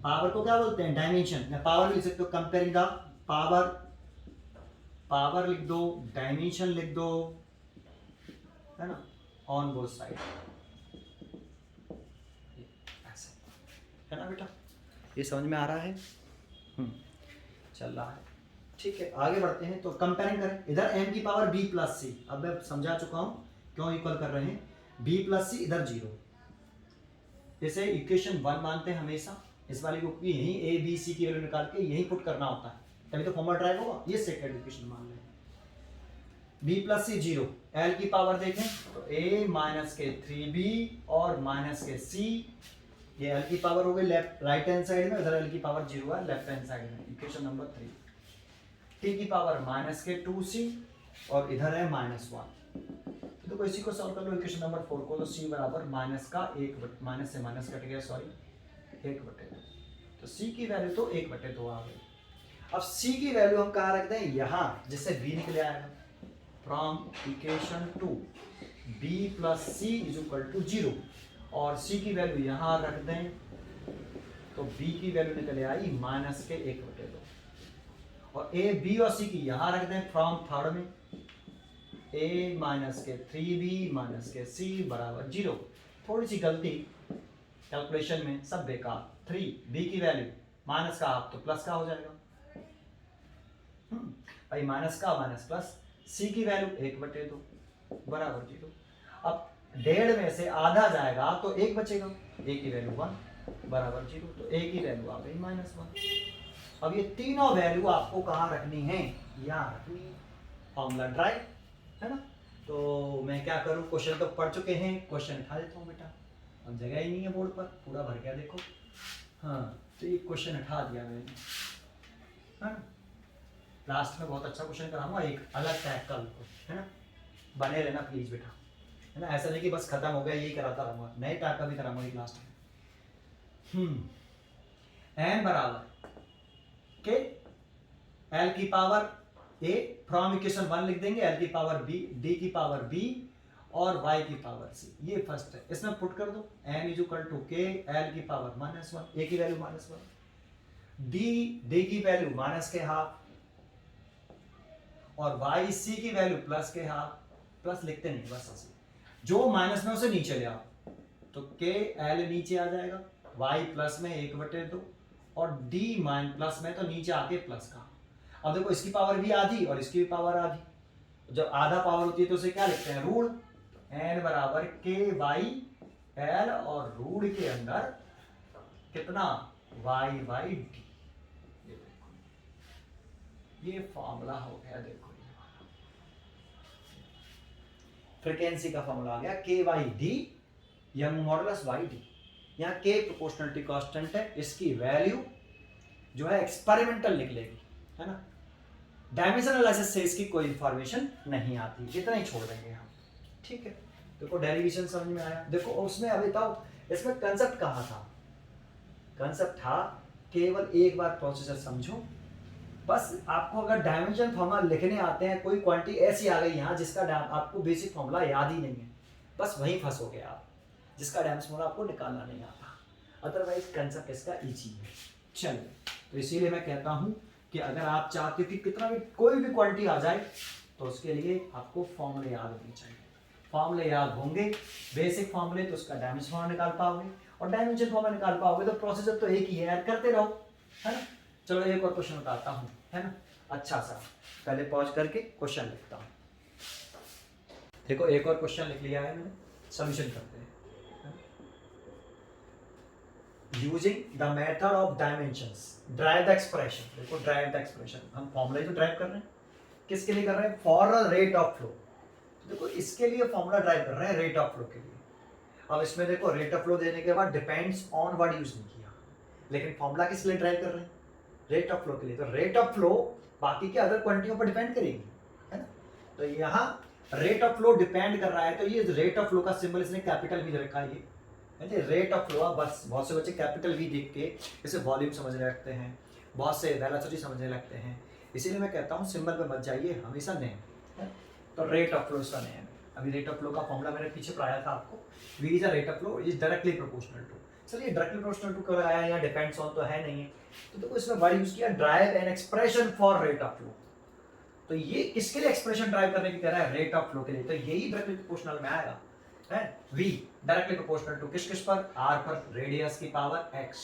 पावर को क्या बोलते हैं, डायमेंशन। मैं पावर भी लिख सकते हो, कंपेयरिंग द पावर, पावर लिख दो, डायमेंशन लिख दो, है ना, ऑन बोथ साइड, ऐसे है ना बेटा। ये समझ में आ रहा है, चल रहा है, ठीक है। आगे बढ़ते हैं तो कंपेयरिंग करें, इधर m की पावर b प्लस c, अब मैं समझा चुका हूं क्यों इक्वल कर रहे हैं, b प्लस c इधर 0, इसे इक्वेशन 1 मानते हैं हमेशा। इस वाले को यही a b c की वैल्यू निकाल के यही पुट करना होता है, तभी तो फॉर्मूला ड्राइव होगा। ये सेकंड इक्वेशन मान लें, b प्लस c 0, l की पावर देखें तो a माइनस के 3b और माइनस के c, ये l की पावर हो गई लेफ्ट राइट हैंड साइड में, उधर l की पावर 0 है लेफ्ट हैंड साइड में, इक्वेशन नंबर 3। t की पावर माइनस के 2c और इधर है -1, तो इसी को सॉल्व कर लो इक्वेशन नंबर 4 को, तो c बराबर माइनस का 1, माइनस से माइनस कट गया, सॉरी 1/2, तो c की वैल्यू तो 1/2 आ गई। अब c की वैल्यू हम कहाँ रख दें, यहाँ, जिससे b निकले आएगा, from equation 2 b plus c is equal to 0, और c की वैल्यू यहाँ रख दें तो b की वैल्यू निकले आई माइनस के 1/2, और a b और c की यहाँ रख दें फ्रॉम थर्ड में, a माइनस के 3b माइनस के c बराबर 0। थोड़ी सी गलती कैलकुलेशन में, सब बेकार, 3b की वैल्यू माइनस का हाफ तो प्लस का हो जाएगा, भाई माइनस का माइनस प्लस, c की वैल्यू 1/2 बराबर 0। अब 1.5 में से आधा जाएगा तो 1 बचेगा, a की वैल्यू 1 बराबर 0, तो a की वैल्यू आ गई -1। अब ये तीनों वैल्यू आपको कहाँ रखनी है, यहाँ रखनी है, फॉर्मूला ड्राइव, है ना। तो मैं क्या करूँ, क्वेश्चन तो पढ़ चुके हैं, क्वेश्चन उठा देता हूँ बेटा, अब जगह ही नहीं है बोर्ड पर, पूरा भर गया देखो, हाँ तो ये क्वेश्चन उठा दिया मैंने, है ना। लास्ट में बहुत अच्छा क्वेश्चन कराऊंगा, एक अलग टाइप का, है ना, बने रहना प्लीज बेटा, है ना, ऐसा नहीं कि बस खत्म हो गया यही कराता रहूंगा, नए टाइप का भी कराऊंगा एक लास्ट में। n बराबर के l की पावर a फ्रॉम इक्वेशन 1 लिख देंगे, l की पावर b, d की पावर b और y की पावर c, ये फर्स्ट है, इसमें पुट कर दो, n is equal to k l की पावर -1, a की वैल्यू -1, d की वैल्यू माइनस के हाफ और y c की वैल्यू प्लस के हाफ, प्लस लिखते नहीं बस ऐसे, जो माइनस में उसे नीचे ले आओ तो k l नीचे आ जाएगा, y प्लस में 1/2 और d माइन प्लस में तो नीचे आके प्लस का। अब देखो इसकी पावर भी आधी और इसकी भी पावर आधी, जब आधा पावर होती है तो उसे क्या लिखते हैं, रूट, n बराबर k बाई l और रूट के अंदर कितना y बाई d। ये देखो ये फॉर्मूला हो गया, देखो फ्रीक्वेंसी का फॉर्मूला आ गया, k by D young modulus by D. यहाँ k प्रोपोर्शनलिटी कांस्टेंट है, इसकी वैल्यू जो है एक्सपेरिमेंटल निकलेगी, है ना, डायमेंशन एनालिसिस से इसकी कोई इंफॉर्मेशन नहीं आती, इतना ही छोड़ देंगे हम, ठीक है। देखो डेरिवेशन समझ में आया, देखो उसमें अभी बताओ इसमें कंसेप्ट कहाँ था, कंसेप्ट था केवल एक बार प्रोसेसर समझो, बस आपको अगर डायमेंशन फॉर्मूला लिखने आते हैं, कोई क्वांटिटी ऐसी आ गई यहाँ जिसका आपको बेसिक फॉर्मूला याद ही नहीं है, बस वहीं फंस हो गया आप, जिसका डायमेंशन फॉर्मूला आपको निकालना नहीं आता, अदरवाइज कंसेप्ट इसका इजी है, चलिए, तो इसीलिए मैं कहता हूं कि अगर आप चाहते हो कि कितना भी कोई भी क्वांटिटी आ जाए तो उसके लिए आपको फॉर्मूले याद होने चाहिए। फॉर्मूले याद होंगे, बेसिक फॉर्मूले, तो उसका डायमेंशन फॉर्मूला निकाल पाओगे, और डायमेंशन फॉर्मूला निकाल पाओगे तो प्रोसीजर तो एक ही है यार, करते रहो, है ना। चलो एक और क्वेश्चन बताता हूँ, है ना, अच्छा सा, पहले पॉज करके क्वेश्चन लिखता हूँ। देखो एक और क्वेश्चन लिख लिया है मैंने, सॉल्यूशन करते हैं। Using the method of dimensions drive the expression. देखो ड्राइव द एक्सप्रेशन, हम फॉर्मूला तो ड्राइव कर रहे हैं, किसके लिए कर रहे हैं, for a rate of flow. देखो इसके लिए फॉर्मूला ड्राइव कर रहे हैं रेट ऑफ फ्लो के लिए। अब इसमें देखो रेट ऑफ फ्लो देने के बाद डिपेंड्स ऑन वर्ड यूज नहीं किया, लेकिन फॉर्मूला किस लिए ड्राइव कर रहे हैं, रेट ऑफ फ्लो के लिए। तो रेट ऑफ फ्लो बाकी के अदर क्वांटिटियों पर डिपेंड करेगी, है ना। तो यहाँ रेट ऑफ फ्लो डिपेंड कर रहा है, तो ये रेट ऑफ फ्लो का सिंबल इसने कैपिटल वी रखा है, ये रेट ऑफ फ्लो। बस बहुत से बच्चे कैपिटल वी देख के इसे वॉल्यूम समझने लगते हैं, बहुत से वेलोसिटी समझने लगते हैं, इसीलिए मैं कहता हूँ सिंबल पे मत जाइए, हमेशा नेम। तो रेट ऑफ फ्लो इसका नेम है। अभी रेट ऑफ फ्लो का फॉर्मूला मैंने पीछे पढ़ाया था आपको, V is a rate of flow is directly proportional to. चलिए डायरेक्टली प्रोपोर्शनल टू क्यों लगाया, यहाँ डिपेंड्स ऑन तो है नहीं है, तो देखो इसमें वर्ड यूज किया drive an expression for rate of flow. तो ये किसके लिए एक्सप्रेशन ड्राइव करने की कह रहा है, रेट ऑफ फ्लो के लिए। तो यही डायरेक्टली प्रोपोर्शनल में आएगा, है v डायरेक्टली प्रोपोर्शनल टू किस किस पर, r पर, रेडियस की power x,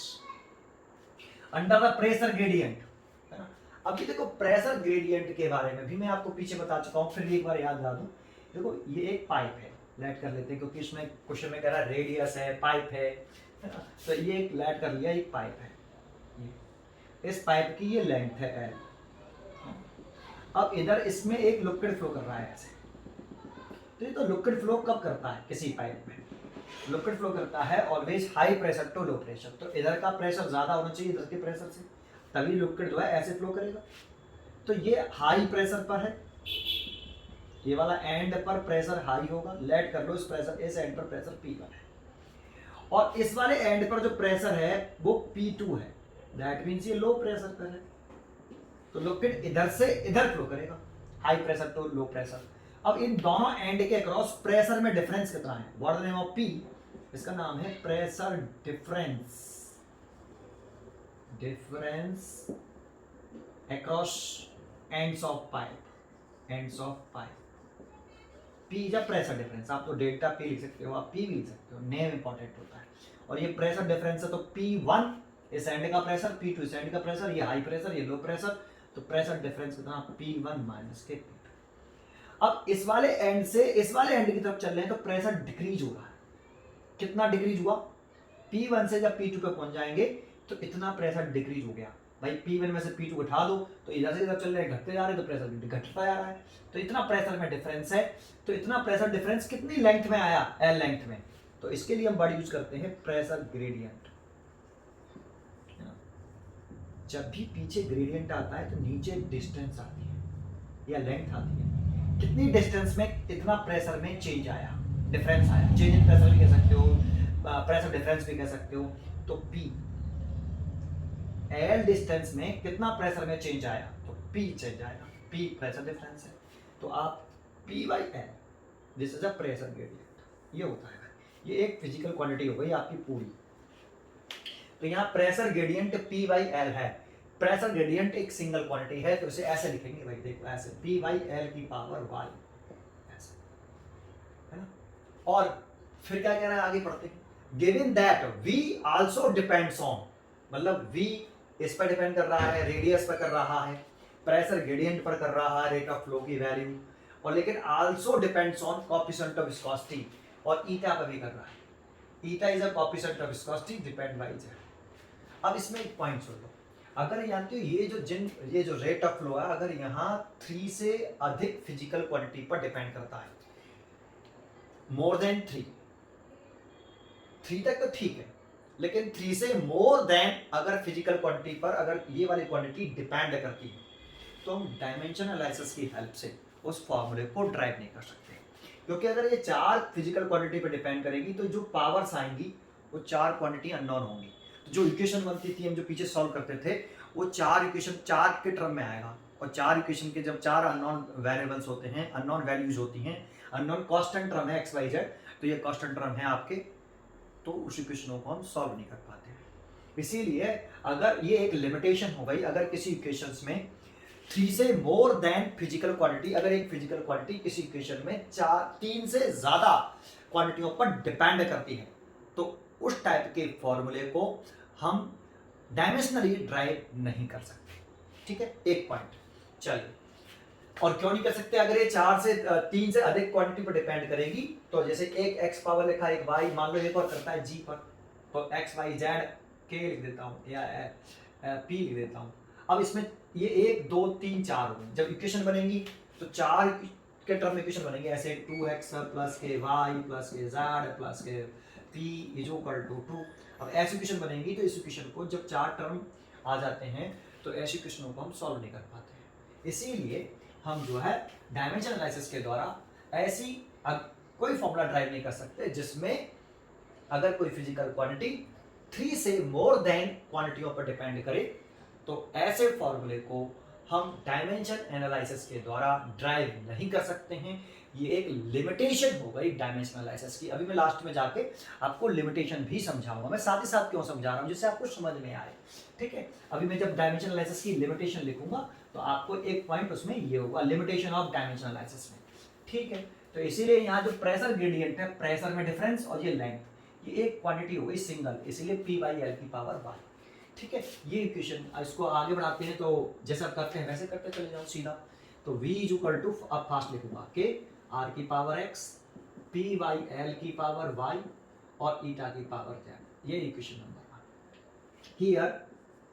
under the pressure gradient, है ना। अभी देखो प्रेशर ग्रेडियंट के बारे में भी मैं आपको पीछे बता चुका हूं, फिर एक बार याद दिला दूं। देखो ये एक पाइप है, लेट कर लेते हैं, क्योंकि इसमें क्वेश्चन में कह रहा है रेडियस है, पाइप है ना। तो ये एक लेट कर लिया, एक पाइप है, ये इस पाइप की ये लेंथ है l। अब इधर इसमें एक लिक्विड फ्लो कर रहा है ऐसे, तो ये तो लिक्विड फ्लो कब करता है किसी पाइप में, लिक्विड फ्लो करता है always high pressure to low pressure. तो इधर का प्रेशर ज्यादा होना चाहिए इधर के प्रेशर से, तभी लिक्विड जो है ऐसे फ्लो करेगा। तो ये हाई प्रेशर पर है, ये वाला एंड पर प्रेशर हाई होगा, लेट कर लो इस प्रेशर, इस एंड पर प्रेशर P1 है, और इस वाले एंड पर जो प्रेशर है वो P2 है, दैट मींस ये लो प्रेशर पर है। तो लिक्विड इधर से इधर फ्लो करेगा, high pressure to low pressure. अब इन दोनों एंड के अक्रॉस प्रेशर में डिफरेंस कितना है, what the name of P, इसका नाम है pressure difference, difference across ends of pipe, ends of pipe. P is a pressure difference, आप तो डेल्टा P लिख सकते हो, आप P भी लिख सकते हो, नेम इंपॉर्टेंट होता है। और ये प्रेशर डिफरेंस है, तो P1 इस एंड का प्रेशर, P2 इस एंड का प्रेशर, ये हाई प्रेशर ये लो प्रेशर, तो प्रेशर डिफरेंस कितना, P1 माइनस के P2। अब इस वाले एंड से इस वाले एंड की तरफ चल रहे हैं, तो प्रेशर डिक्रीज हो रहा है, कितना डिक्रीज हुआ, P1 से जब P2 पे पहुंच जाएंगे तो इतना प्रेशर डिक्रीज हो गया। भाई P1 में से P2 उठा दो तो इधर से इधर चल रहे हैं, घटते जा रहे हैं, तो प्रेशर घटता जा रहा है, तो इतना प्रेशर में डिफरेंस है। तो इतना प्रेशर डिफरेंस कितनी लेंथ में आया, L लेंथ में, तो इसके लिए हम वर्ड यूज करते हैं प्रेशर ग्रेडियंट। जब भी पीछे ग्रेडियंट आता है तो नीचे डिस्टेंस आती है या लेंथ आती है, कितनी डिस्टेंस में इतना प्रेशर में चेंज आया, डिफरेंस आया, चेंज इन प्रेशर भी कह सकते हो, प्रेशर डिफरेंस भी कह सकते हो। तो P L डिस्टेंस में कितना प्रेशर में चेंज आया, तो P चेंज आएगा, P प्रेशर डिफरेंस है, तो आप P by L, this is a pressure gradient, ये होता है। ये एक फिजिकल क्वांटिटी हो गई आपकी पूरी। तो यहाँ pressure gradient P by L है, प्रेशर ग्रेडियंट एक सिंगल क्वांटिटी है, तो इसे ऐसे लिखेंगे भाई, देखो ऐसे P by L की पावर y, ऐसे, है ना। और फिर क्या कह रहा है, आगे पढ़ते हैं, given that V also depends on, मतलब V इस पर डिपेंड कर रहा है, रेडियस पर कर रहा है, प्रेशर ग्रेडियंट पर कर रहा है, रेट ऑफ फ्लो की वैल्यू, और लेकिन also depends on coefficient of viscosity, और ईटा पर भी कर रहा है, eta is a coefficient of viscosity depend by z। अब इसमें एक पॉइंट सुन लो, अगर जानते हो ये जो रेट ऑफ फ्लो है, अगर यहाँ 3 से अधिक फिजिकल क्वांटिटी पर डिपेंड करता है, मोर देन 3 तक तो ठीक है, लेकिन 3 से मोर देन अगर फिजिकल क्वांटिटी पर अगर ये वाली क्वांटिटी डिपेंड करती है, तो हम डायमेंशन एनालिसिस की हेल्प से उस फॉर्मूले को ड्राइव नहीं कर सकते, क्योंकि अगर ये 4 फिजिकल क्वांटिटी पर डिपेंड करेगी तो जो पावर्स आएंगी वो 4 क्वांटिटी अननोन होंगी। जो इक्वेशन बनती थी, हम जो पीछे सॉल्व करते थे, वो 4 इक्वेशन 4 के टर्म में आएगा, और 4 इक्वेशन के जब 4 अननोन वेरिएबल्स होते हैं, अननोन वैल्यूज होती हैं, अननोन कांस्टेंट टर्म है XYZ, तो ये कांस्टेंट टर्म है आपके, तो उस इक्वेशनों को हम सॉल्व नहीं कर पाते हैं। इसीलिए अगर ये एक लिमिटेशन हो गई, अगर किसी इक्वेशंस में 3 से मोर देन फिजिकल क्वांटिटी, अगर एक फिजिकल क्वांटिटी किसी इक्वेशन में 3 से ज्यादा क्वांटिटियों पर डिपेंड करती है, तो उस टाइप के फॉर्मूले को हम डायमेंशनली ड्राइव नहीं कर सकते। ठीक है, एक पॉइंट। चलिए, और क्यों नहीं कर सकते? अगर ये 3 से अधिक क्वांटिटी पर डिपेंड करेगी, तो जैसे एक x पावर लिखा, एक y, मान लो एक और करता है g पर, तो x y z k लिख देता हूँ या p लिख देता हूँ। अब इसमें ये 1 2 3 4 हो गए। जब इक्वेशन बनेंगी तो 4 के टर्म में इक्वेशन बनेंगे ऐसे, 2x प्लस के y प्लस के z प्लस के p इज इक्वल टू 2। अब ऐसी इक्वेशन बनेंगी तो इस इक्वेशन को जब 4 टर्म आ जाते हैं तो ऐसी इक्वेशनों को हम सॉल्व नहीं कर पाते हैं। इसीलिए हम जो है डायमेंशन एनालिसिस के द्वारा ऐसी कोई फॉर्मूला ड्राइव नहीं कर सकते जिसमें अगर कोई फिजिकल क्वांटिटी 3 से मोर देन क्वांटिटियों पर डिपेंड करे, तो ऐसे फॉर्मूले को हम डायमेंशन एनालिसिस के द्वारा ड्राइव नहीं कर सकते हैं। ये एक लिमिटेशन हो गई डायमेंशन एनालिसिस की। अभी मैं लास्ट में जाके आपको लिमिटेशन भी समझाऊंगा। मैं साथ ही साथ क्यों समझा रहा हूं, जिससे आपको समझ में आए। ठीक है, अभी मैं जब डायमेंशन एनालिसिस की लिमिटेशन लिखूंगा तो आपको एक पॉइंट उसमें ये होगा, लिमिटेशन ऑफ डायमेंशन एनालिसिस में। ठीक है, तो इसीलिए यहाँ जो प्रेशर ग्रेडियंट है, प्रेशर में डिफरेंस और ये लेंथ, ये एक क्वांटिटी हो गई सिंगल, इसीलिए p बाई एल की पावर y। ठीक है, ये इक्वेशन इसको आगे बढ़ाते हैं तो जैसा करते हैं वैसे करते चले जाओ सीधा। तो v इज इक्वल टू, अब फास्ट लिखूंगा, के r की power x, p by L की पावर y और ईटा की पावर z। ये इक्वेशन नंबर 1। हियर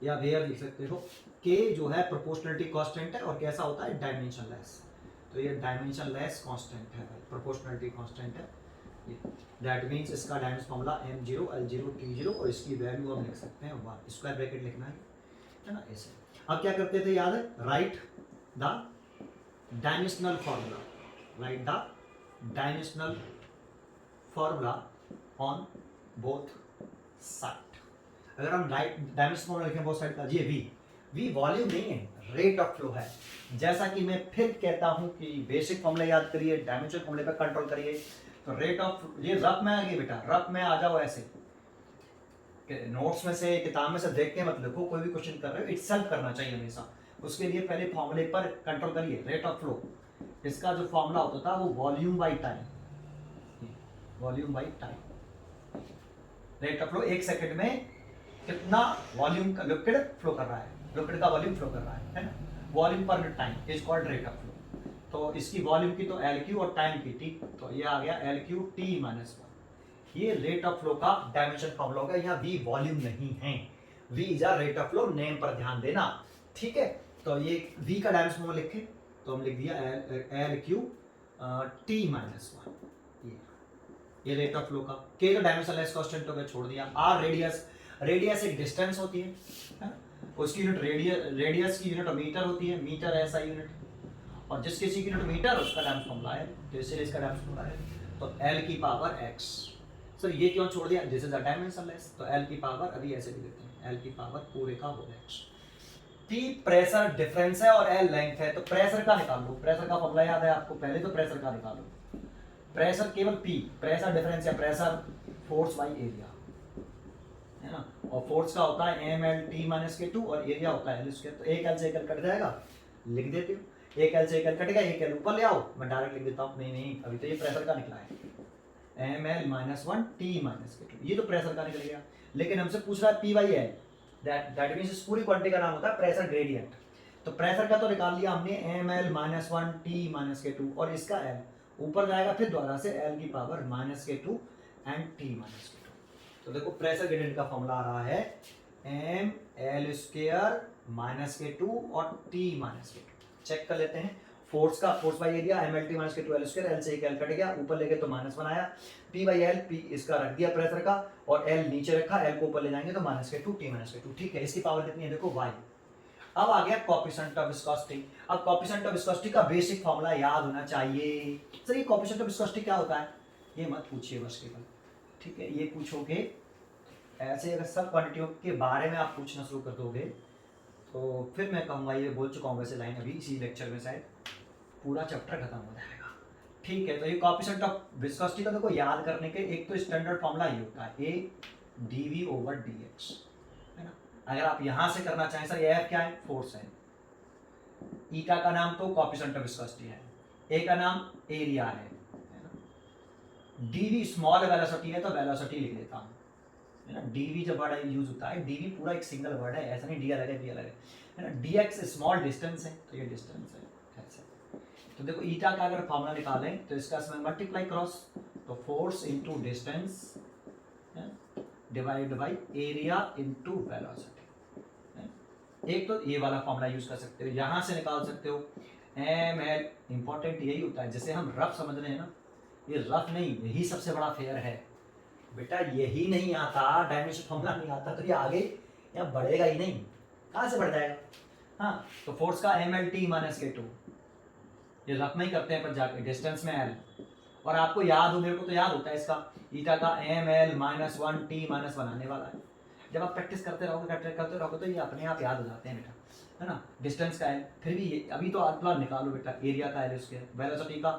या वेयर लिख सकते हो, k जो है प्रोपोर्शनलिटी कांस्टेंट है और कैसा होता है, डायमेंशनलेस। तो ये डायमेंशनलेस कांस्टेंट है, प्रोपोर्शनलिटी कांस्टेंट है। दैट मींस इसका dimension formula m0 l0 t0 और इसकी वैल्यू हम लिख सकते हैं 1, स्क्वायर ब्रैकेट लिखना है ना, ऐसे। अब क्या करते थे, याद है, right the dimensional formula, right the dimensional formula on both side. अगर हम डायमेंशन फॉर्मूला लिखें बोथ साइड का, ये v वॉल्यूम नहीं है, रेट ऑफ फ्लो है। जैसा कि मैं फिर कहता हूं कि बेसिक फॉर्मूला याद करिए, डायमेंशन फॉर्मूले पर कंट्रोल करिए। तो रेट ऑफ, ये रफ में आ गई बेटा, रफ में आ जाओ ऐसे, नोट्स में से किताब में से देख के मत लिखो। कोई भी क्वेश्चन कर रहे हो इटसेल्फ करना चाहिए हमेशा। उसके लिए पहले फॉर्मूले पर कंट्रोल करिए। रेट ऑफ फ्लो, इसका जो फॉर्मूला होता था वो volume by time, volume by time. Rate of flow 1 second में कितना वॉल्यूम का लिक्विड फ्लो कर रहा है, लिक्विड का वॉल्यूम फ्लो कर रहा है ना, वॉल्यूम पर time is called rate of flow. तो इसकी वॉल्यूम की तो LQ और टाइम की T, तो ये आ गया LQ T-1। ये रेट ऑफ फ्लो का डायमेंशन फॉर्मूला होगा। यहाँ V वॉल्यूम नहीं है, V is a rate of flow, name पर ध्यान देना। ठीक है, तो ये V का डायमेंशन फॉर्मूला लिखे तो हम लिख दिया LQ T-1। ये रेट ऑफ फ्लो का। K का डायमेंशनलेस कांस्टेंट हो गया, छोड़ दिया। R रेडियस, रेडियस एक डिस्टेंस होती है, उसकी यूनिट रेडियस की यूनिट मीटर होती है, मीटर ऐसा यूनिट, और जिस किसी की यूनिट मीटर उसका डायमेंशन फॉर्मूला है, तो इसलिए इसका डायमेंशन फॉर्मूला है तो L की पावर x। सर ये क्यों छोड़ दिया, दिस इज अ डायमेंशनलेस, तो L की पावर अभी ऐसे भी देते हैं, L की पावर पूरे का whole x। P pressure difference है और L लेंथ है, तो प्रेशर का निकाल लो। प्रेशर का फॉर्मूला याद है आपको, पहले तो प्रेशर का निकालो। प्रेशर केवल P, प्रेशर डिफरेंस या प्रेशर फोर्स बाई एरिया है ना, और फोर्स का होता है mL/T-2 और एरिया होता है L²। तो एक L से एक L कट जाएगा, लिख देते हो। एक L से एक L कट गया, एक L ऊपर ले आओ, मैं डायरेक्ट लिख देता हूँ। नहीं, अभी तो ये प्रेशर का निकला है, mL-1T-2, ये तो प्रेशर का निकल गया। लेकिन हमसे पूछ रहा है P/L, दैट मींस इस पूरी क्वांटिटी का नाम होता है प्रेशर ग्रेडियंट। तो प्रेशर का तो निकाल लिया हमने, mL-1T-2, और इसका L ऊपर जाएगा फिर दोबारा से L की पावर -2 एंड T-2। तो देखो प्रेशर ग्रेडियंट का फॉर्मूला आ रहा है mL² -2 और T-2। चेक कर लेते हैं। फोर्स का, force by area, mL/T -2 L², L से एक L कट गया, ऊपर लेके तो माइनस बनाया, P/L, P इसका रख दिया प्रेशर का, और L नीचे रखा, L को ऊपर ले जाएंगे तो -2 T-2। ठीक है, इसकी पावर कितनी है देखो, y। अब आ गया कोएफिशिएंट ऑफ विस्कोसिटी। अब कोएफिशिएंट ऑफ विस्कोसिटी का बेसिक फॉर्मूला याद होना चाहिए। सर ये कोएफिशिएंट ऑफ विस्कोसिटी क्या होता है, ये मत पूछिए बस केवल। ठीक है, ये पूछोगे ऐसे, अगर सब क्वांटिटियों के बारे में आप पूछना शुरू कर दोगे तो फिर मैं कहूँगा, ये बोल चुका हूँ वैसे लाइन अभी इसी लेक्चर में, शायद पूरा चैप्टर खत्म हो जाएगा। ठीक है, तो ये कोएफिशिएंट ऑफ विस्कोसिटी का देखो याद करने के एक तो स्टैंडर्ड फॉर्मूला ये होता है, A dV/dx। अगर आप यहां से करना चाहें सर, ये क्या है, फोर्स है, ईटा का नाम तो कोएफिशिएंट ऑफ विस्कोसिटी है, ए का नाम एरिया है ना, डीवी स्मॉल वेलोसिटी है तो वेलोसिटी लिख लेता हूँ, है ना। डीवी जब वर्ड यूज होता है, डीवी पूरा एक सिंगल वर्ड है, ऐसा नहीं डी अलग है बी अलग है ना। डीएक्स स्मॉल डिस्टेंस है तो ये डिस्टेंस है ऐसे। तो देखो ईटा का अगर फॉर्मूला निकालें तो इसका इसमें मल्टीप्लाई क्रॉस, तो force into distance divide by area into velocity. एक तो ये वाला फॉर्मूला यूज कर सकते हो, यहां से निकाल सकते हो एम एल। इंपॉर्टेंट यही होता है, जैसे हम रफ समझ रहे हैं ना, ये रफ नहीं, यही सबसे बड़ा फेयर है बेटा। यही नहीं आता, डायमेंशन फॉर्मूला नहीं आता तो ये आगे यहाँ बढ़ेगा ही नहीं, कहाँ से बढ़ जाएगा। हाँ, तो फोर्स का एम एल टी माइनस के टू, ये रफ में ही करते हैं पर जाके डिस्टेंस में एल, और आपको याद हो, मेरे को तो याद होता है इसका, ईटा का M L minus one T minus one आने वाला है। जब आप प्रैक्टिस करते रहोगे तो ये अपने आप याद हो जाते हैं बेटा, है ना। डिस्टेंस का एल, फिर भी ये अभी तो अगला निकालो बेटा, एरिया का एल स्क्वायर, वेलोसिटी का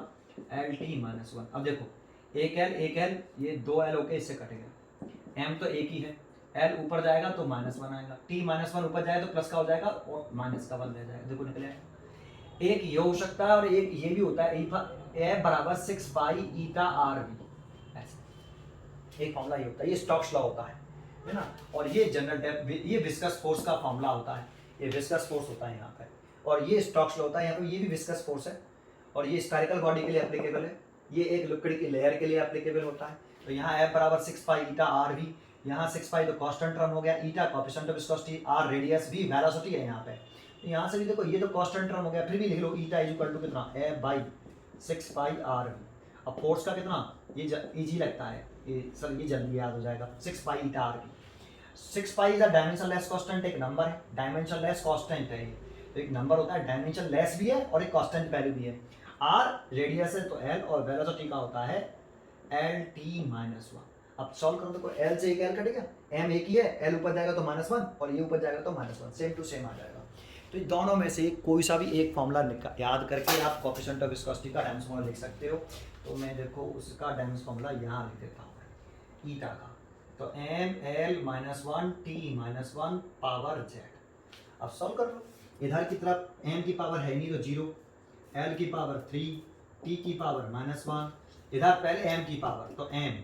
एल टी माइनस वन। अब देखो एक एल, ये दो एल होके इससे कटेगा, एम तो एक ही है, एल ऊपर जाएगा तो माइनस वन आएगा, टी माइनस वन ऊपर जाएगा तो प्लस का हो जाएगा और माइनस का वन रह जाएगा, देखो निकले। एक ये हो सकता है और एक ये भी होता है, ए बराबर 6 पाई ईटा आर वी, ऐसे एक फॉर्मूला ये होता है, ये स्टोक्स लॉ होता है ना। और ये जनरल डेप्थ, ये विस्कस फोर्स का फॉर्मूला होता है, ये विस्कस फोर्स होता है यहाँ पे, और ये स्टोक्स लॉ होता है यहाँ पे, ये भी विस्कस फोर्स है और ये स्फेरिकल बॉडी के लिए एप्लीकेबल है, ये एक लिक्विड की लेयर के लिए एप्लीकेबल होता है। तो यहाँ एफ बराबर 6 पाई ईटा आर वी, यहाँ 6 पाई तो कांस्टेंट टर्म हो गया, eta coefficient of viscosity, R radius, V velocity है यहाँ पे। तो यहाँ से भी देखो ये तो कांस्टेंट टर्म हो गया, फिर भी लिख लो ईटा इज इक्वल टू कितना, F by 6 pi R V. अब फोर्स का कितना, ये इजी लगता है ये सर, ये जल्दी याद हो जाएगा, 6 pi eta R V. 6 pi is a dimensionless constant, एक नंबर है, डायमेंशनलेस कांस्टेंट है ये, तो एक नंबर होता है, डायमेंशनलेस भी है और एक कांस्टेंट वैल्यू भी है। आर रेडियस है तो एल, और वेलोसिटी का होता है एल टी माइनस वन। अब सॉल्व करो तो एल से एक एल कटेगा, एम एक ही है, एल ऊपर जाएगा तो माइनस वन और ये ऊपर जाएगा तो minus one, same to same आ जाएगा। तो इन दोनों में से कोई सा भी एक फॉर्मूला याद करके आप कोएफिशिएंट ऑफ विस्कोसिटी का डायमेंशन फॉर्मूला लिख सकते हो। तो मैं देखो उसका डायमेंशन फॉर्मूला यहाँ लिख देता हूँ ईटा का, तो M L minus one T minus one power Z. अब सॉल्व कर लो, इधर की तरफ एम की पावर है नहीं तो जीरो, एल की पावर 3, टी की पावर माइनस वन, इधर पहले एम की पावर तो एम,